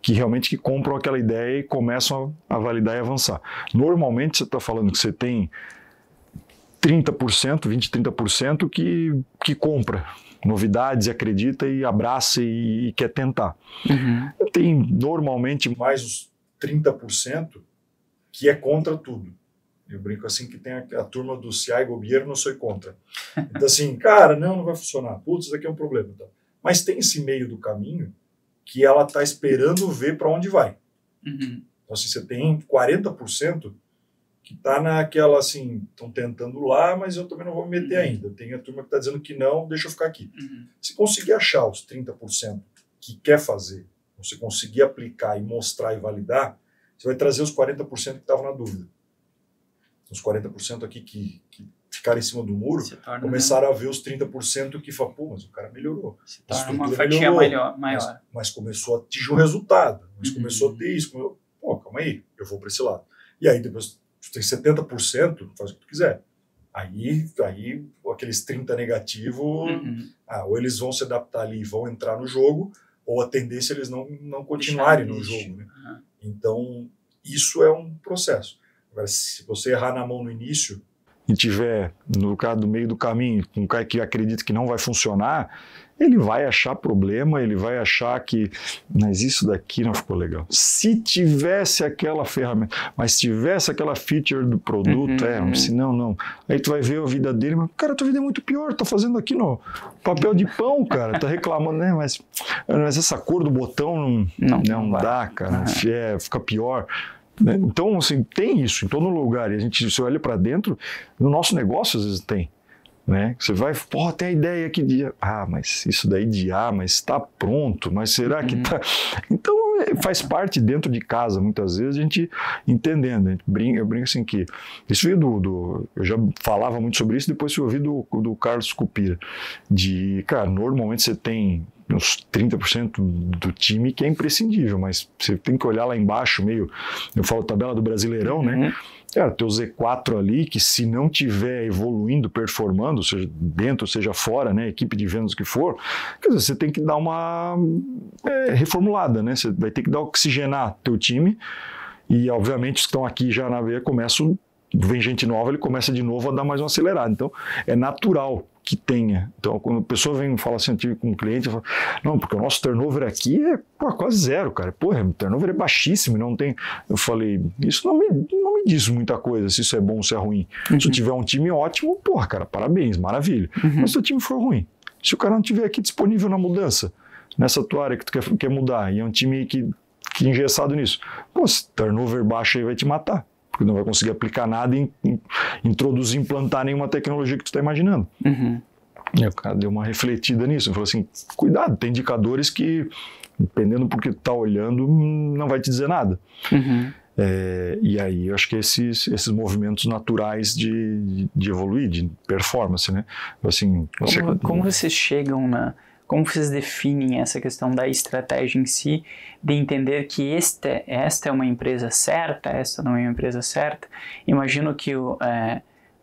que realmente compram aquela ideia e começam a validar e avançar. Normalmente você está falando que você tem 30%, 20%, 30% que compra novidades, acredita e abraça e quer tentar. Tem normalmente mais uns 30% que é contra tudo. Eu brinco assim que tem a turma do se hay governo, sou contra. Então assim, cara, não vai funcionar. Putz, isso aqui é um problema. Então. Mas tem esse meio do caminho que ela está esperando ver para onde vai. Então, assim, você tem 40% que está naquela, assim, estão tentando lá, mas eu também não vou me meter ainda. Tem a turma que está dizendo que não, deixa eu ficar aqui. Se conseguir achar os 30% que quer fazer, você conseguir aplicar e mostrar e validar, você vai trazer os 40% que estavam na dúvida. Os 40% aqui que ficaram em cima do muro, começaram a ver os 30% que falam, pô, mas o cara melhorou. Se torna uma fatia maior. Mas começou a atingir um resultado, mas começou a ter isso. Pô, calma aí, eu vou para esse lado. E aí depois tu tem 70%, faz o que tu quiser. Aí aqueles 30 negativos, ou eles vão se adaptar ali e vão entrar no jogo, ou a tendência é eles não continuarem no jogo. Né? Então, isso é um processo. Agora, se você errar na mão no início, e tiver no cara do meio do caminho, um cara que acredita que não vai funcionar, ele vai achar problema, ele vai achar que, mas isso daqui não ficou legal. Se tivesse aquela ferramenta, mas se tivesse aquela feature do produto, se não. Aí tu vai ver a vida dele, mas cara, tua vida é muito pior, tá fazendo aqui no papel de pão, cara, tá reclamando, né? Mas essa cor do botão não dá, cara, fica pior. Então, assim, tem isso em todo lugar. E se olha para dentro, no nosso negócio às vezes tem. Né? Você vai, tem a ideia aqui de mas isso daí mas está pronto, mas será que está? Então, faz parte dentro de casa, muitas vezes, a gente entendendo. Eu brinco assim que isso veio eu já falava muito sobre isso, depois eu ouvi do Carlos Cupira, cara, normalmente você tem uns 30% do time que é imprescindível, mas você tem que olhar lá embaixo, eu falo tabela do Brasileirão, né? Cara, teu Z4 ali, que se não tiver evoluindo, performando, seja dentro, seja fora, né, equipe de vendas que for, quer dizer, você tem que dar uma reformulada, né? Você vai ter que oxigenar teu time e, obviamente, os que estão aqui já na veia vem gente nova, ele começa de novo a dar mais uma acelerada. Então, é natural que tenha. Então, quando a pessoa vem e fala assim, eu tive com um cliente, eu falo, não, porque o nosso turnover aqui é quase zero, cara. O turnover é baixíssimo, não tem... Eu falei, isso não me diz muita coisa, se isso é bom ou se é ruim. Se eu tiver um time ótimo, cara, parabéns, maravilha. Mas se o time for ruim, se o cara não estiver aqui disponível na mudança, nessa tua área que tu quer mudar, e é um time que é engessado nisso, turnover baixo aí vai te matar. Porque não vai conseguir aplicar nada e introduzir, implantar nenhuma tecnologia que tu está imaginando. E o cara deu uma refletida nisso, falou assim, cuidado, tem indicadores que, dependendo do que tu tá olhando, não vai te dizer nada. E aí eu acho que esses movimentos naturais de evoluir, de performance, né? Assim, como vocês chegam como vocês definem essa questão da estratégia em si, de entender que esta é uma empresa certa, esta não é uma empresa certa? Imagino que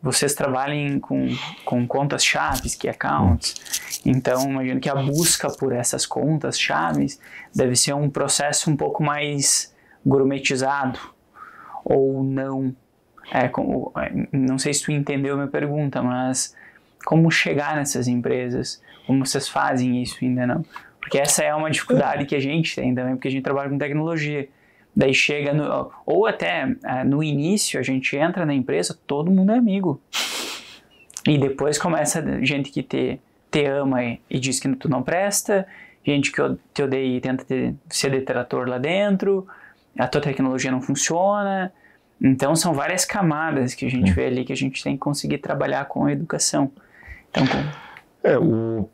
vocês trabalhem com contas-chaves, key accounts, então imagino que a busca por essas contas-chaves deve ser um processo um pouco mais gourmetizado, ou não. Não sei se tu entendeu a minha pergunta, mas como chegar nessas empresas? Como vocês fazem isso ainda não? Porque essa é uma dificuldade que a gente tem também, porque a gente trabalha com tecnologia. Daí chega, ou até no início a gente entra na empresa, todo mundo é amigo. E depois começa gente que te ama e diz que tu não presta, gente que te odeia e tenta ser detrator lá dentro, a tua tecnologia não funciona. Então são várias camadas que a gente vê ali que a gente tem que conseguir trabalhar com a educação. Então,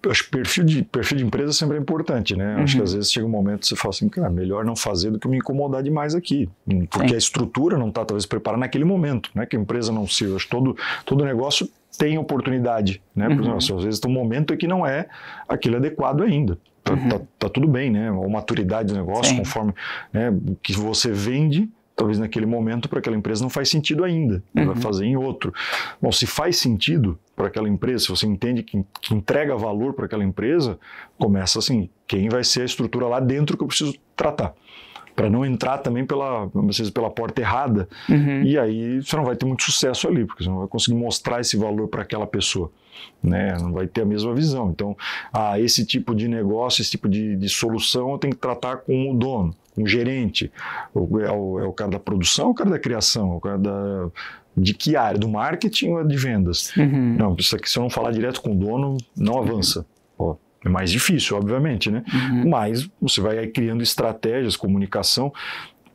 acho que perfil de empresa sempre é importante, né? Acho que às vezes chega um momento que você fala assim, cara, melhor não fazer do que me incomodar demais aqui, porque a estrutura não está talvez preparada naquele momento, né? Que a empresa não se... Acho que todo negócio tem oportunidade, né? Porque, às vezes tem um momento que não é aquele adequado ainda. Tá tudo bem, né? A maturidade do negócio, conforme, né, o que você vende, talvez naquele momento para aquela empresa não faz sentido ainda, vai fazer em outro. Bom, se faz sentido para aquela empresa, se você entende que entrega valor para aquela empresa, começa assim, quem vai ser a estrutura lá dentro que eu preciso tratar, para não entrar também pela porta errada, e aí você não vai ter muito sucesso ali, porque você não vai conseguir mostrar esse valor para aquela pessoa, né? Não vai ter a mesma visão. Então, esse tipo de negócio, esse tipo de solução eu tenho que tratar com o dono, com o gerente, é o cara da produção, o cara da criação, o cara de que área? Do marketing ou de vendas? Não, isso aqui, se eu não falar direto com o dono, não avança. É mais difícil, obviamente, né? Mas você vai aí criando estratégias, comunicação,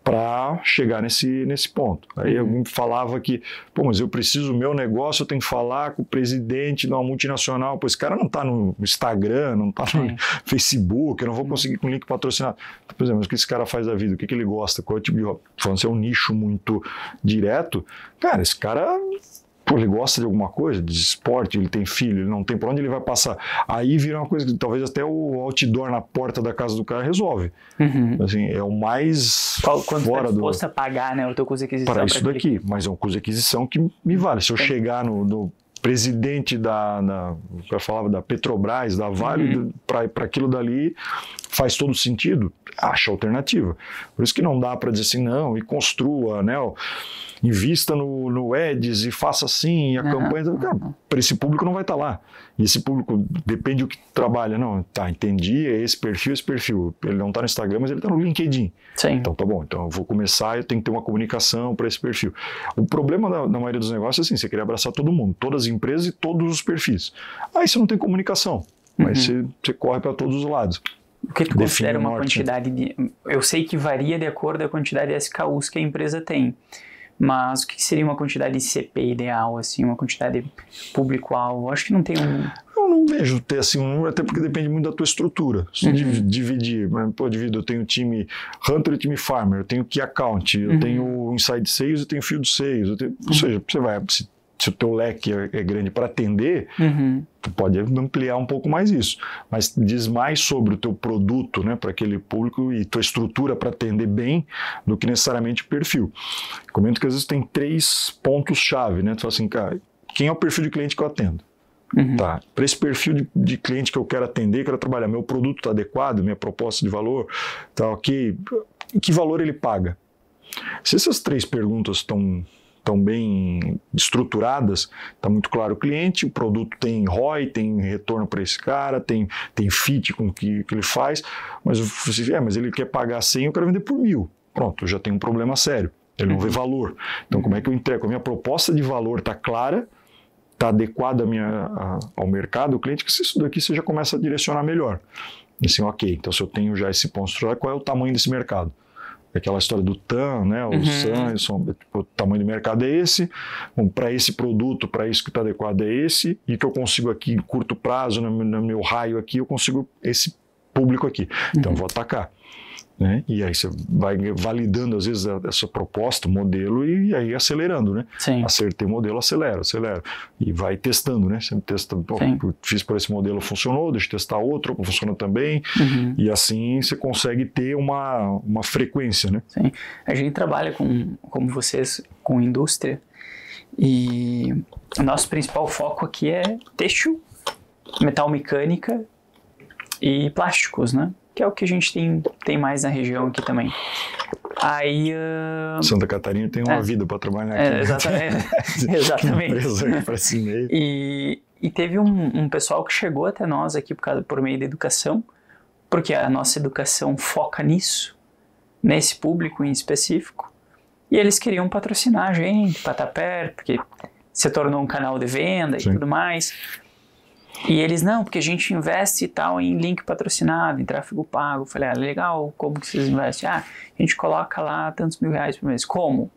para chegar nesse ponto. Aí alguém falava que, mas eu preciso, o meu negócio, eu tenho que falar com o presidente de uma multinacional, esse cara não está no Instagram, não está no Facebook, eu não vou conseguir com link patrocinado. Por exemplo, o que esse cara faz da vida? O que ele gosta? Qual é o tipo de... Falando se é um nicho muito direto, cara, esse cara... ele gosta de alguma coisa, de esporte, ele tem filho, ele não tem, por onde ele vai passar? Aí vira uma coisa que talvez até o outdoor na porta da casa do cara resolve. Assim, é o mais quanto fora do... disposto a pagar, né, o teu custo de aquisição. Para isso daqui, mas é um custo de aquisição que me vale. Se eu chegar no presidente eu falava da Petrobras, da Vale, para aquilo dali, faz todo sentido, acha alternativa. Por isso que não dá para dizer assim, não, e construa, né, invista no Ads e faça assim, e a campanha... Para esse público não vai estar lá. E esse público depende do que trabalha. Não, entendi, é esse perfil. Ele não está no Instagram, mas ele está no LinkedIn. Então tá bom, então eu vou começar, eu tenho que ter uma comunicação para esse perfil. O problema da maioria dos negócios é assim, você querer abraçar todo mundo, todas as empresas e todos os perfis. Aí você não tem comunicação, mas você corre para todos os lados. O que tu considera uma quantidade de... Eu sei que varia de acordo com a quantidade de SKUs que a empresa tem. Mas o que seria uma quantidade de CP ideal, assim, uma quantidade de público-alvo? Acho que não tem um... Eu não vejo ter assim um número, até porque depende muito da tua estrutura. Se dividir, eu tenho time Hunter e time Farmer, eu tenho Key Account, eu tenho Inside Sales, eu tenho Field Sales, ou seja, você vai... Se o teu leque é grande para atender, tu pode ampliar um pouco mais isso. Mas diz mais sobre o teu produto, né, para aquele público e tua estrutura para atender bem do que necessariamente o perfil. Comento que às vezes tem 3 pontos-chave, né? Tu fala assim, cara, quem é o perfil de cliente que eu atendo? Tá, para esse perfil de cliente que eu quero atender, quero trabalhar, meu produto está adequado, minha proposta de valor, tá ok? Que valor ele paga? Se essas 3 perguntas estão bem estruturadas, está muito claro o cliente, o produto tem ROI, tem retorno para esse cara, tem fit com o que ele faz, mas ele quer pagar 100, eu quero vender por 1.000. Pronto, eu já tenho um problema sério, ele não vê valor. Então como é que eu entrego? A minha proposta de valor está clara, está adequada ao mercado, o cliente, que se isso daqui você já começa a direcionar melhor. E assim, ok, então se eu tenho já esse ponto estrutural, qual é o tamanho desse mercado? aquela história do TAM, né? O SAM, o tamanho do mercado é esse, para esse produto, para isso que está adequado é esse, e que eu consigo aqui em curto prazo, no meu raio aqui, eu consigo esse público aqui. Então, vou atacar. Né? E aí você vai validando, às vezes, essa proposta, o modelo, e aí acelerando, né? Sim. Acertei o modelo, acelera. E vai testando, né? Sempre testa, fiz por esse modelo, funcionou, deixa eu testar outro, funciona também. E assim você consegue ter uma frequência, né? Sim. A gente trabalha como vocês, com indústria, e o nosso principal foco aqui é têxtil, metal mecânica e plásticos, né? Que é o que a gente tem mais na região aqui também. Aí... Santa Catarina tem uma vida para trabalhar aqui. Exatamente. Empresa para esse meio. E teve um pessoal que chegou até nós aqui por meio da educação, porque a nossa educação foca nisso, nesse público em específico, e eles queriam patrocinar a gente, para estar perto, porque se tornou um canal de venda e tudo mais. E eles, não, porque a gente investe e tal em link patrocinado, em tráfego pago. Eu falei, legal, como que vocês investem? A gente coloca lá tantos mil reais por mês. Como?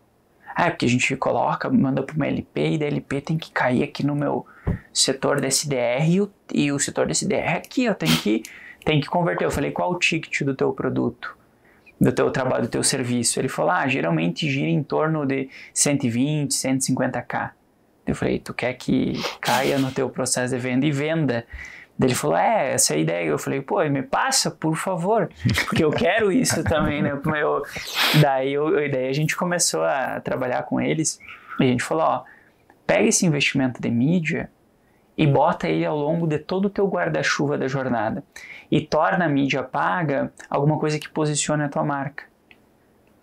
Porque a gente coloca, manda para uma LP, e da LP tem que cair aqui no meu setor da SDR, e o setor da SDR aqui, eu tenho que converter. Eu falei, qual o ticket do teu produto, do teu trabalho, do teu serviço? Ele falou, geralmente gira em torno de 120, 150k. Eu falei, tu quer que caia no teu processo de venda e venda? Daí ele falou, essa é a ideia. Eu falei, me passa, por favor, porque eu quero isso também, né? Daí a gente começou a trabalhar com eles, e a gente falou, pega esse investimento de mídia e bota ele ao longo de todo o teu guarda-chuva da jornada, e torna a mídia paga alguma coisa que posicione a tua marca.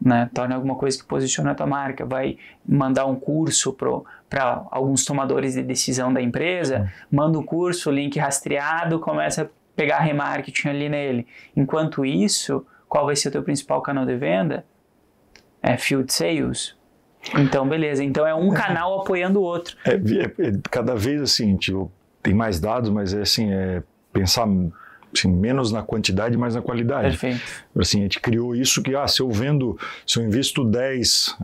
Né? Torna alguma coisa que posiciona a tua marca, vai mandar um curso para alguns tomadores de decisão da empresa, manda o curso, link rastreado, começa a pegar remarketing ali nele. Enquanto isso, qual vai ser o teu principal canal de venda? É Field Sales. Então, beleza. Então, é um canal apoiando o outro. Cada vez, assim, tem mais dados, mas pensar... Assim, menos na quantidade, mais na qualidade. Perfeito. Assim, a gente criou isso que, se eu invisto 10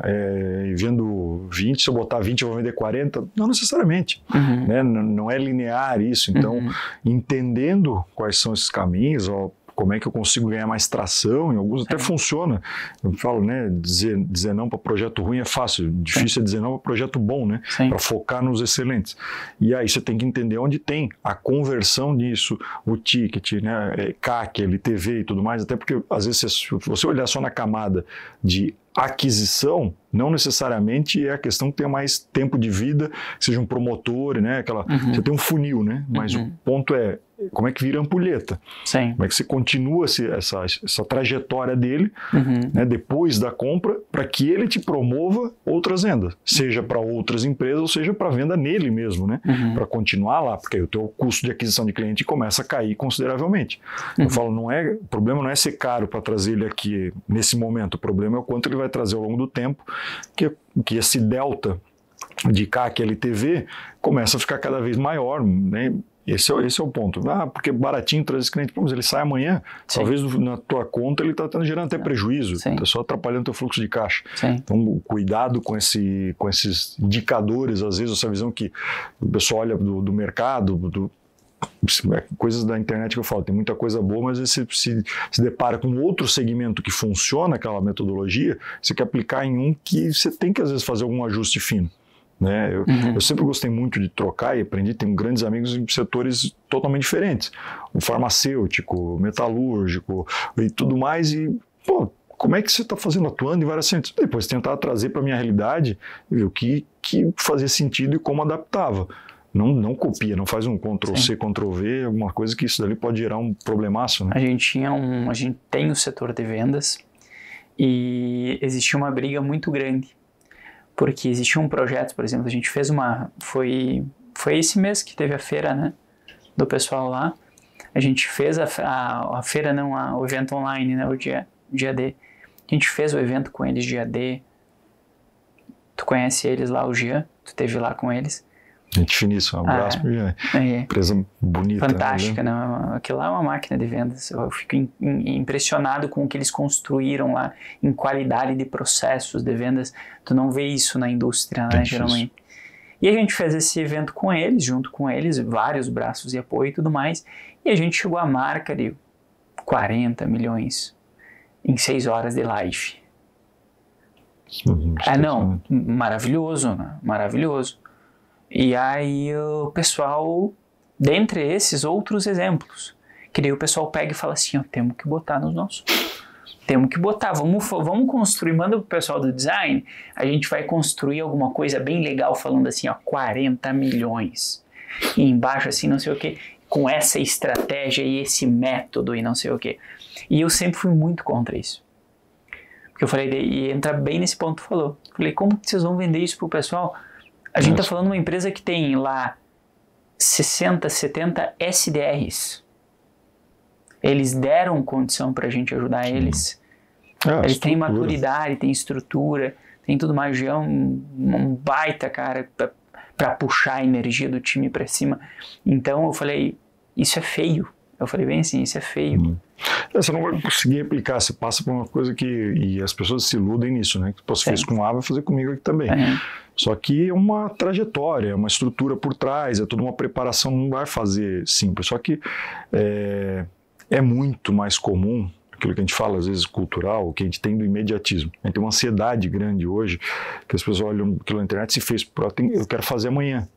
e vendo 20, se eu botar 20 eu vou vender 40, não necessariamente. Né? Não é linear isso. Então, entendendo quais são esses caminhos, como é que eu consigo ganhar mais tração, em alguns até funciona. Eu falo, né, dizer não para projeto ruim é fácil, difícil é dizer não para projeto bom, né, para focar nos excelentes. E aí você tem que entender onde tem a conversão nisso, o ticket, né, CAC, LTV e tudo mais, até porque às vezes se você olhar só na camada de aquisição, não necessariamente é a questão que tenha mais tempo de vida, seja um promotor, né, você tem um funil, né, mas o ponto é como é que vira ampulheta. Sim. Como é que você continua essa trajetória dele, né, depois da compra, para que ele te promova outras vendas, seja para outras empresas ou seja para venda nele mesmo, né, para continuar lá, porque aí o teu custo de aquisição de cliente começa a cair consideravelmente. Eu falo, o problema não é ser caro para trazer ele aqui nesse momento, o problema é o quanto ele vai trazer ao longo do tempo, que esse delta de CAC LTV começa a ficar cada vez maior, né? Esse é o ponto. Porque baratinho trazer esse cliente, mas ele sai amanhã, talvez na tua conta ele está gerando até prejuízo, está só atrapalhando o teu fluxo de caixa. Então, cuidado com esses indicadores, às vezes essa visão que o pessoal olha do mercado, coisas da internet que eu falo, tem muita coisa boa, mas você se depara com outro segmento que funciona aquela metodologia, você quer aplicar em um que você tem que às vezes fazer algum ajuste fino. Né? Eu sempre gostei muito de trocar e aprendi, tenho grandes amigos em setores totalmente diferentes, o farmacêutico, o metalúrgico e tudo mais, e como é que você está atuando em várias frentes? Depois tentar trazer para a minha realidade e ver o que fazia sentido e como adaptava. Não copia, não faz um Ctrl-C, Ctrl-V, alguma coisa que isso dali pode gerar um problemaço. Né? A gente tem o setor de vendas e existia uma briga muito grande. Porque existia um projeto, por exemplo, a gente fez foi esse mês que teve a feira, né, do pessoal lá. A gente fez a feira, não, o evento online, né, o dia D. A gente fez o evento com eles dia D. Tu conhece eles lá, o Jean, tu esteve lá com eles. Gente finíssima, um abraço, empresa bonita. Fantástica, né? Aquilo lá é uma máquina de vendas. Eu fico impressionado com o que eles construíram lá em qualidade de processos de vendas. Tu não vê isso na indústria, né, geralmente. E a gente fez esse evento com eles, junto com eles, vários braços de apoio e tudo mais, e a gente chegou à marca de 40 milhões em 6 horas de live. Não, maravilhoso, né? Maravilhoso. E aí o pessoal, dentre esses outros exemplos, que daí o pessoal pega e fala assim, ó, temos que botar nos nossos. Temos que botar, vamos construir, manda pro pessoal do design, a gente vai construir alguma coisa bem legal falando assim, ó, 40 milhões. E embaixo assim, não sei o que, com essa estratégia e esse método e não sei o que. E eu sempre fui muito contra isso. Porque eu falei, e entra bem nesse ponto que tu falou. Falei, como que vocês vão vender isso pro pessoal? A gente tá falando de uma empresa que tem lá 60, 70 SDRs. Eles deram condição pra gente ajudar eles. Eles têm maturidade, têm estrutura, tem tudo mais. É um baita, cara, pra puxar a energia do time pra cima. Então eu falei, isso é feio. Eu falei bem assim, isso é feio. Você não vai conseguir replicar, você passa por uma coisa que... E as pessoas se iludem nisso, né? Que você fez com A, vai fazer comigo aqui também. Só que é uma trajetória, é uma estrutura por trás, é toda uma preparação, não vai fazer simples. Só que é muito mais comum, aquilo que a gente fala, às vezes, cultural, que a gente tem do imediatismo. A gente tem uma ansiedade grande hoje, que as pessoas olham aquilo na internet, se fez, eu quero fazer amanhã.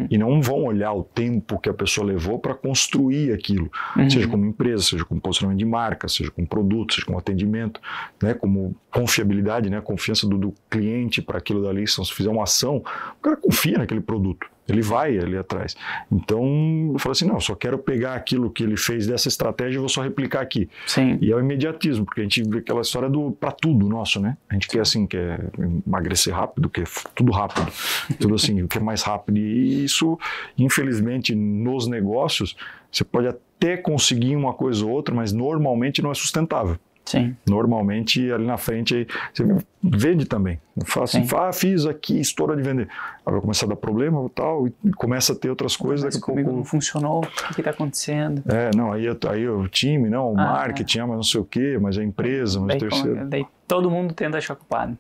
E não vão olhar o tempo que a pessoa levou para construir aquilo, seja como empresa, seja como posicionamento de marca, seja como produto, seja como atendimento, né, como confiabilidade, né, a confiança do cliente para aquilo dali. Então, se fizer uma ação, o cara confia naquele produto. Ele vai ali atrás. Então, eu falo assim, não, eu só quero pegar aquilo que ele fez dessa estratégia e vou só replicar aqui. Sim. E é o imediatismo, porque a gente vê aquela história para tudo nosso, né? A gente quer assim, quer emagrecer rápido, quer tudo rápido, tudo assim, quer mais rápido. E isso, infelizmente, nos negócios, você pode até conseguir uma coisa ou outra, mas normalmente não é sustentável. Sim. Normalmente, ali na frente, você vende também. Fala assim, fiz aqui, estoura de vender. Aí vai começar a dar problema e tal, e começa a ter outras coisas. Mas comigo não funcionou, o que está acontecendo? Aí o time, não, o marketing, mas não sei o quê, mas a empresa, mas o terceiro. Daí todo mundo tenta achar culpado.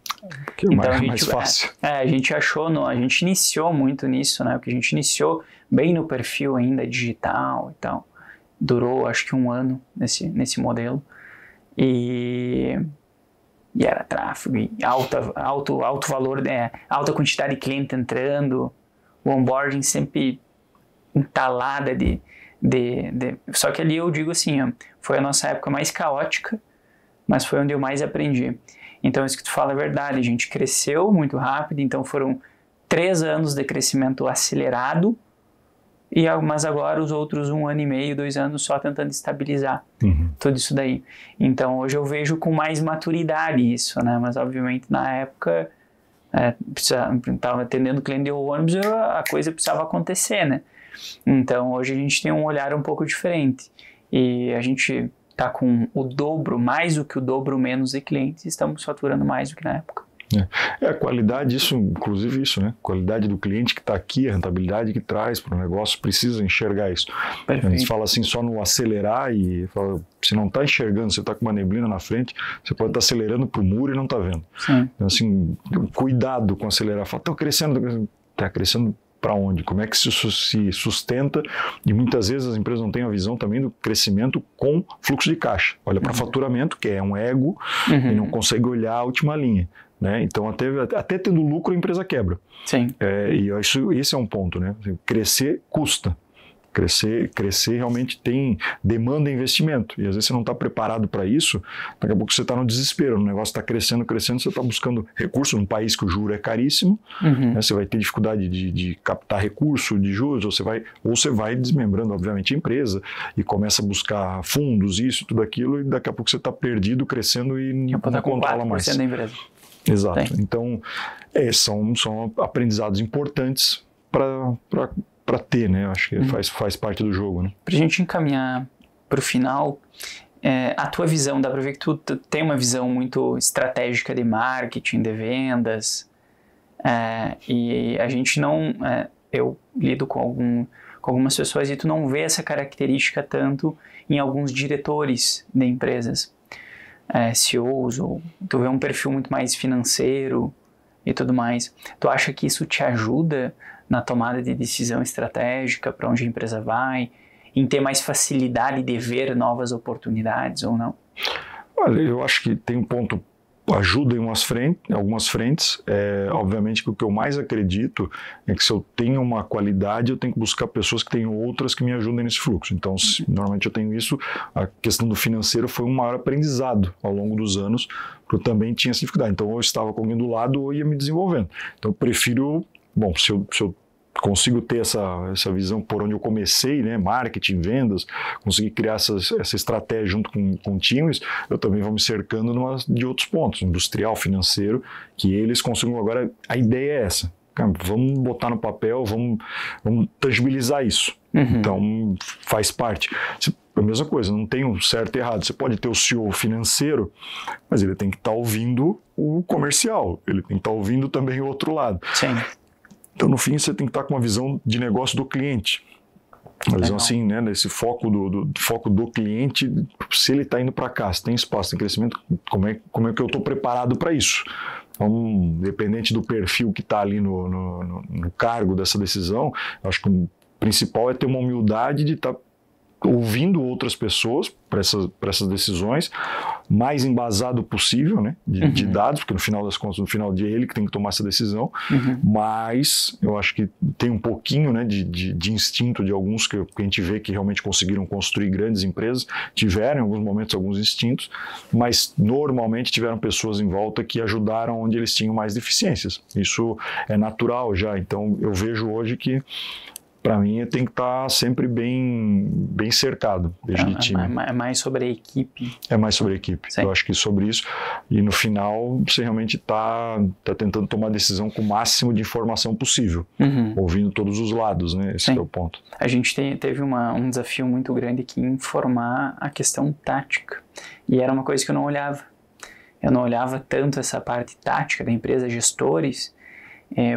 Que então, mais fácil. A gente a gente iniciou muito nisso, né? Porque a gente iniciou bem no perfil ainda digital e tal. Durou, acho que 1 ano nesse modelo. E era tráfego, e alto valor, alta quantidade de cliente entrando, o onboarding sempre entalada só que ali eu digo assim, ó, foi a nossa época mais caótica, mas foi onde eu mais aprendi. Então isso que tu fala é verdade, a gente cresceu muito rápido, então foram 3 anos de crescimento acelerado, mas agora os outros 1 ano e meio, 2 anos só tentando estabilizar tudo isso daí. Então hoje eu vejo com mais maturidade isso, né? Mas obviamente na época estava atendendo cliente de ônibus, a coisa precisava acontecer, né? Então hoje a gente tem um olhar um pouco diferente e a gente está com o dobro, mais do que o dobro menos de clientes, estamos faturando mais do que na época. A qualidade, inclusive isso, né? A qualidade do cliente que está aqui, a rentabilidade que traz para o negócio, precisa enxergar isso. Perfeito. A gente fala assim, só no acelerar e fala, se não está enxergando, você está com uma neblina na frente, você pode estar acelerando para o muro e não está vendo. Sim. Então, assim, cuidado com acelerar. Fala, estou crescendo, está crescendo para onde? Como é que isso se sustenta? E muitas vezes as empresas não têm a visão também do crescimento com fluxo de caixa. Olha para faturamento, que é um ego, e não consegue olhar a última linha. Né? Então, até tendo lucro, a empresa quebra. Sim. E esse é um ponto, né? Crescer custa. Crescer realmente demanda investimento. E às vezes você não está preparado para isso, daqui a pouco você está no desespero. O negócio está crescendo, você está buscando recurso num país que o juro é caríssimo, né? Você vai ter dificuldade de captar recurso de juros, ou você vai desmembrando, obviamente, a empresa e começa a buscar fundos, isso, tudo aquilo, e daqui a pouco você está perdido, crescendo e não controla mais. Da empresa. Exato. Tem. Então, são aprendizados importantes para ter, né? Acho que faz parte do jogo, né? Para a gente encaminhar para o final, a tua visão, dá para ver que tu tem uma visão muito estratégica de marketing, de vendas, e a gente não... eu lido com algumas pessoas e tu não vê essa característica tanto em alguns diretores de empresas, CEOs, ou tu vê um perfil muito mais financeiro e tudo mais. Tu acha que isso te ajuda na tomada de decisão estratégica para onde a empresa vai, em ter mais facilidade de ver novas oportunidades ou não? Olha, eu acho que tem um ponto, ajuda em algumas frentes. Obviamente que o que eu mais acredito é que se eu tenho uma qualidade, eu tenho que buscar pessoas que tenham outras que me ajudem nesse fluxo. Então, normalmente eu tenho isso. A questão do financeiro foi um maior aprendizado ao longo dos anos, porque eu também tinha essa dificuldade. Então, eu estava com alguém do lado ou ia me desenvolvendo. Então, eu prefiro, se eu consigo ter essa visão por onde eu comecei, né, marketing, vendas, conseguir criar essa estratégia junto com times, eu também vou me cercando de outros pontos, industrial, financeiro, que eles consigam. Agora, a ideia é essa. Cara, vamos botar no papel, vamos tangibilizar isso. Então, faz parte. A mesma coisa, não tem um certo e errado. Você pode ter o CEO financeiro, mas ele tem que estar ouvindo o comercial, ele tem que estar ouvindo também o outro lado. Sim. Então, no fim, você tem que estar com uma visão de negócio do cliente. Uma visão assim, né, nesse foco do cliente, se ele está indo para cá, se tem espaço, tem crescimento, como é que eu estou preparado para isso? Então, independente do perfil que está ali no cargo dessa decisão, eu acho que o principal é ter uma humildade de estar ouvindo outras pessoas para essas decisões, mais embasado possível, né, de dados, porque no final das contas, no final do dia, é ele que tem que tomar essa decisão, mas eu acho que tem um pouquinho, né, de instinto de alguns que a gente vê que realmente conseguiram construir grandes empresas, tiveram em alguns momentos alguns instintos, mas normalmente tiveram pessoas em volta que ajudaram onde eles tinham mais deficiências. Isso é natural já, então eu vejo hoje que para mim, tem que estar sempre bem cercado de time. É mais sobre a equipe. É mais sobre a equipe. Sim. Eu acho que sobre isso. E no final, você realmente está tentando tomar a decisão com o máximo de informação possível, ouvindo todos os lados, né? Esse é o ponto. A gente teve um desafio muito grande aqui em formar a questão tática. E era uma coisa que eu não olhava. Eu não olhava tanto essa parte tática da empresa, gestores,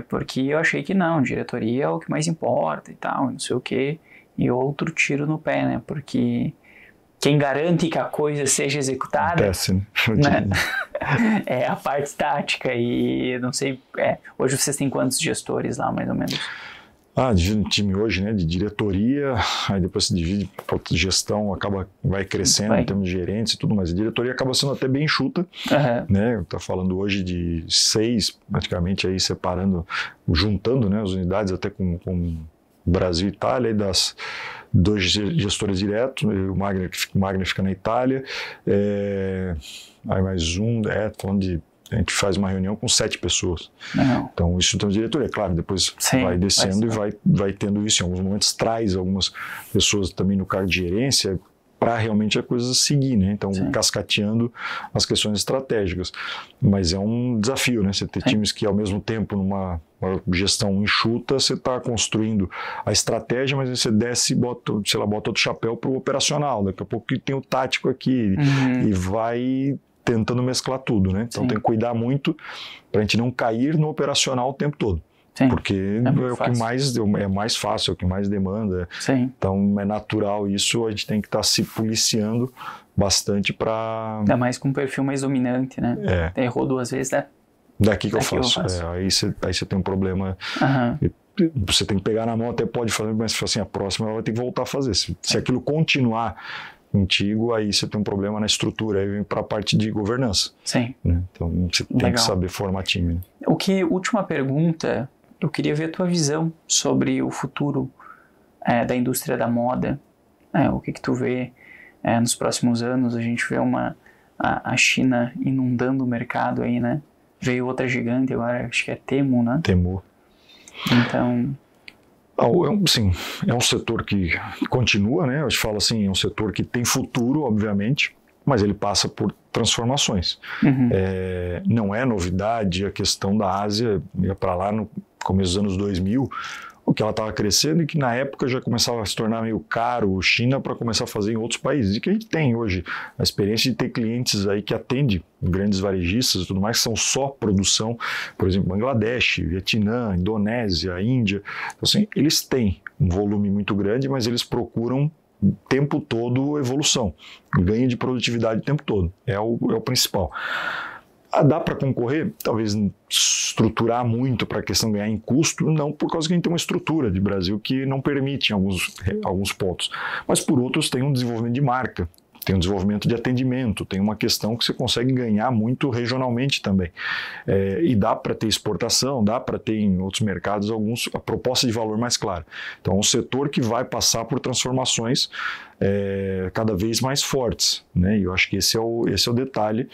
porque eu achei que não, diretoria é o que mais importa e tal, não sei o quê, e outro tiro no pé, né, porque quem garante que a coisa seja executada né? É a parte tática, e não sei, hoje vocês têm quantos gestores lá, mais ou menos? Divide o time hoje, né, de diretoria, aí depois se divide, gestão vai crescendo em termos de gerentes e tudo mais. A diretoria acaba sendo até bem enxuta, né, tá falando hoje de 6, praticamente aí separando, juntando, né, as unidades até com Brasil e Itália, e das 2 gestores diretos, o Magner fica na Itália, aí mais um, falando de... A gente faz uma reunião com 7 pessoas. Então, isso tem diretoria. Claro, depois vai descendo e vai tendo isso. Em alguns momentos traz algumas pessoas também no cargo de gerência para realmente a coisa seguir, né? Então, cascateando as questões estratégicas. Mas é um desafio, né? Você ter times que, ao mesmo tempo, numa gestão enxuta, você está construindo a estratégia, mas você desce e bota outro chapéu para o operacional. Daqui a pouco tem o tático aqui e vai tentando mesclar tudo, né? Então tem que cuidar muito para a gente não cair no operacional o tempo todo. Porque é o que mais fácil, é o que mais demanda. Então é natural isso, a gente tem que estar se policiando bastante para... Ainda mais com um perfil mais dominante, né? Errou 2 vezes, né? Daqui que eu faço. Aí você tem um problema... Você tem que pegar na mão, até pode fazer, mas assim, a próxima ela vai ter que voltar a fazer. Se aquilo continuar contigo, aí você tem um problema na estrutura, aí vem para a parte de governança. Né? Então você tem que saber formar time. Né? Última pergunta, eu queria ver a tua visão sobre o futuro da indústria da moda. O que tu vê nos próximos anos? A gente vê a China inundando o mercado aí, né? Veio outra gigante agora, acho que é Temu, né? Temu. Então... Sim, é um setor que continua, né? Eu te falo assim, é um setor que tem futuro, obviamente, mas ele passa por transformações. Não é novidade a questão da Ásia, ia para lá no começo dos anos 2000, o que ela estava crescendo e que na época já começava a se tornar meio caro China para começar a fazer em outros países. E que a gente tem hoje a experiência de ter clientes aí que atendem grandes varejistas e tudo mais, que são só produção, por exemplo, Bangladesh, Vietnã, Indonésia, Índia. Então, assim, eles têm um volume muito grande, mas eles procuram o tempo todo evolução, ganho de produtividade o tempo todo, é o principal. Dá para concorrer? Talvez estruturar muito para a questão de ganhar em custo, não, por causa que a gente tem uma estrutura de Brasil que não permite em alguns pontos, mas por outros tem um desenvolvimento de marca, tem um desenvolvimento de atendimento, tem uma questão que você consegue ganhar muito regionalmente também. E dá para ter exportação, dá para ter em outros mercados a proposta de valor mais clara. Então é um setor que vai passar por transformações cada vez mais fortes, né? E eu acho que esse é o detalhe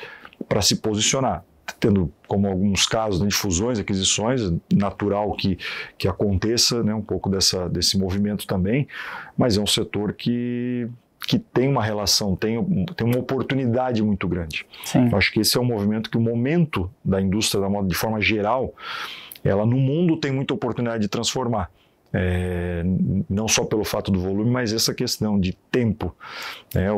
para se posicionar. Tendo como alguns casos de fusões, aquisições, natural que aconteça, né, um pouco desse movimento também, mas é um setor que tem uma relação, tem uma oportunidade muito grande. Sim. Eu acho que esse é um movimento que o momento da indústria da moda, de forma geral, ela no mundo tem muita oportunidade de transformar. Não só pelo fato do volume, mas essa questão de tempo.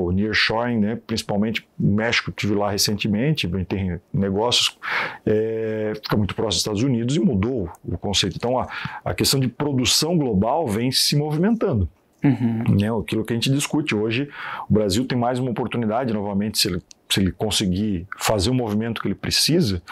O nearshoring, né, principalmente o México, que tive lá recentemente, tem negócios, fica muito próximo dos Estados Unidos e mudou o conceito. Então a questão de produção global vem se movimentando. Uhum. Aquilo que a gente discute hoje, o Brasil tem mais uma oportunidade, novamente, se ele conseguir fazer o movimento que ele precisa,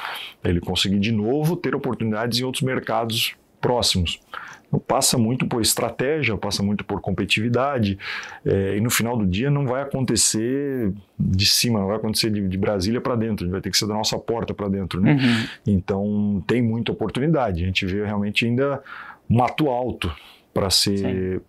ele conseguir de novo ter oportunidades em outros mercados próximos. Então, passa muito por estratégia, passa muito por competitividade, e no final do dia não vai acontecer de cima, não vai acontecer de Brasília para dentro, vai ter que ser da nossa porta para dentro, né? Uhum. Então tem muita oportunidade, a gente vê realmente ainda mato alto para ser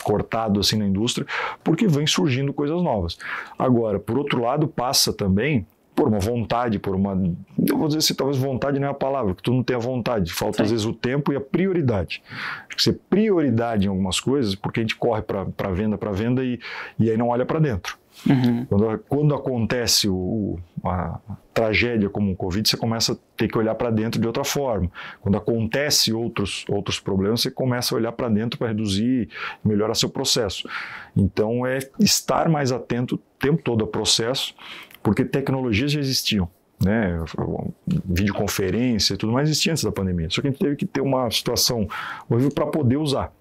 cortado assim na indústria, porque vem surgindo coisas novas. Agora, por outro lado, passa também por uma vontade, eu vou dizer assim, talvez vontade não é a palavra, que tu não tem a vontade, falta às vezes o tempo e a prioridade. Acho que ser prioridade em algumas coisas, porque a gente corre para venda e aí não olha para dentro. Uhum. Quando acontece a tragédia como o Covid, você começa a ter que olhar para dentro de outra forma. Quando acontece outros problemas, você começa a olhar para dentro para reduzir e melhorar seu processo. Então é estar mais atento o tempo todo ao processo, porque tecnologias já existiam, né? Videoconferência e tudo mais existia antes da pandemia. Só que a gente teve que ter uma situação horrível para poder usar.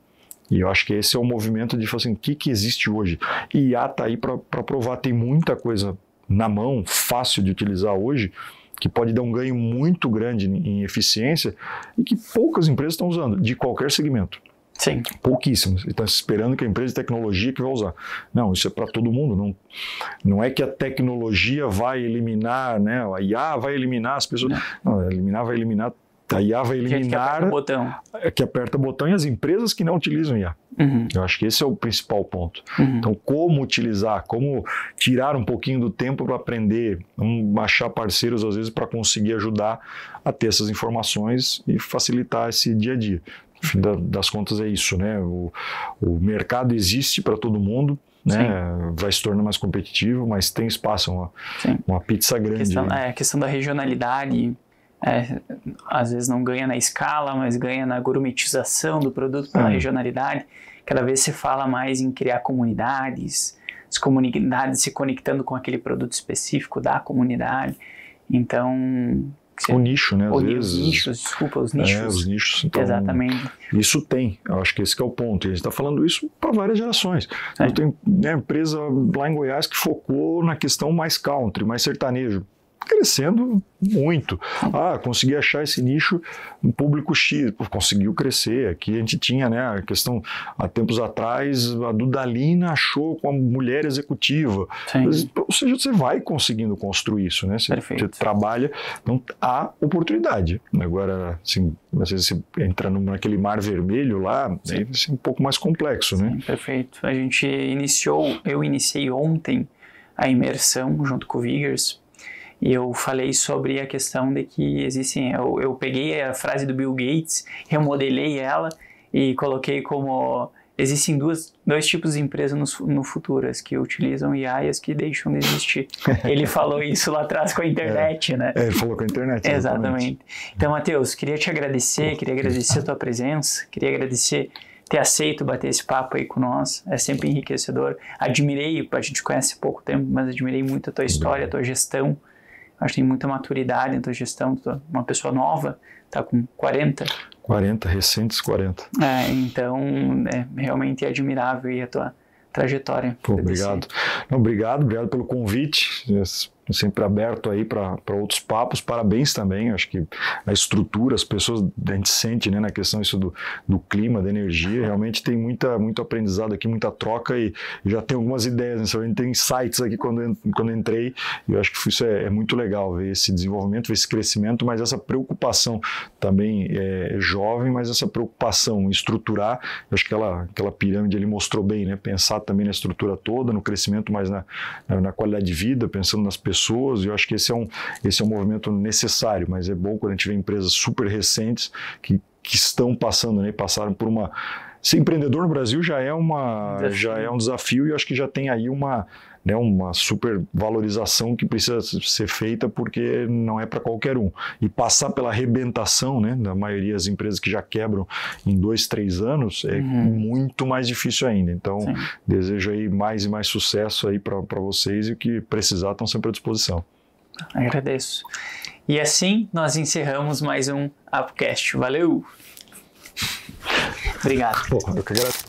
E eu acho que esse é o movimento de falar assim, o que existe hoje? E IA está aí para provar, tem muita coisa na mão, fácil de utilizar hoje, que pode dar um ganho muito grande em eficiência e que poucas empresas estão usando, de qualquer segmento. Sim. Pouquíssimas. Estão esperando que a empresa de tecnologia que vai usar. Não, isso é para todo mundo. Não é que a tecnologia vai eliminar, né? A IA vai eliminar as pessoas. Não, vai eliminar. A IA vai eliminar que aperta o botão e as empresas que não utilizam IA. Uhum. Eu acho que esse é o principal ponto. Uhum. Então, como utilizar, como tirar um pouquinho do tempo para aprender, achar parceiros às vezes para conseguir ajudar a ter essas informações e facilitar esse dia a dia. No fim das contas é isso, né? O mercado existe para todo mundo, né? Vai se tornar mais competitivo, mas tem espaço, uma pizza grande. A questão da regionalidade, às vezes não ganha na escala, mas ganha na gourmetização do produto pela regionalidade. Cada vez se fala mais em criar comunidades, as comunidades se conectando com aquele produto específico da comunidade. Então... O nicho, né? Os nichos. Os nichos. Então, exatamente. Isso tem, eu acho que esse que é o ponto. E a gente está falando isso para várias gerações. Eu tenho empresa lá em Goiás que focou na questão mais country, mais sertanejo. Crescendo muito. Consegui achar esse nicho no público X, conseguiu crescer. Aqui a gente tinha, né, a questão, há tempos atrás, a Dudalina achou com a mulher executiva. Ou seja, você vai conseguindo construir isso, né? Você trabalha, então há oportunidade. Agora, assim, às vezes você entra naquele mar vermelho lá, aí é um pouco mais complexo, né? Perfeito. Eu iniciei ontem a imersão junto com o Vigors. E eu falei sobre a questão de que existem... Eu peguei a frase do Bill Gates, remodelei ela e coloquei como existem dois tipos de empresas no futuro, as que utilizam IA e as que deixam de existir. Ele falou isso lá atrás com a internet, né? Ele falou com a internet. Exatamente. Então, Matheus, queria te agradecer, queria agradecer a tua presença, queria agradecer ter aceito bater esse papo aí com nós, é sempre enriquecedor. Admirei, a gente conhece pouco tempo, mas admirei muito a tua história, a tua gestão. Acho que tem muita maturidade na tua gestão, tu é uma pessoa nova, tá com 40. 40, recentes 40. Então, realmente é admirável aí a tua trajetória. Pô, obrigado. Não, obrigado pelo convite. Sempre aberto aí para outros papos. Parabéns também, acho que a estrutura, as pessoas, a gente sente, né, na questão isso do clima, da energia, realmente tem muito aprendizado aqui, muita troca e já tem algumas ideias, né? A gente tem insights aqui quando entrei e eu acho que isso é muito legal, ver esse desenvolvimento, ver esse crescimento, mas essa preocupação também é jovem, mas essa preocupação em estruturar, eu acho que aquela pirâmide ele mostrou bem, né? Pensar também na estrutura toda, no crescimento, mas na qualidade de vida, pensando nas pessoas, e eu acho que esse é um movimento necessário, mas é bom quando a gente vê empresas super recentes que estão passando, né, passaram por uma... Ser empreendedor no Brasil já é um desafio e eu acho que já tem aí uma super valorização que precisa ser feita porque não é para qualquer um. E passar pela arrebentação, né, da maioria das empresas que já quebram em 2, 3 anos é muito mais difícil ainda. Então, desejo aí mais e mais sucesso aí para vocês e o que precisar estão sempre à disposição. Agradeço. E assim nós encerramos mais um Apocast. Valeu! Obrigado. Eu que agradeço.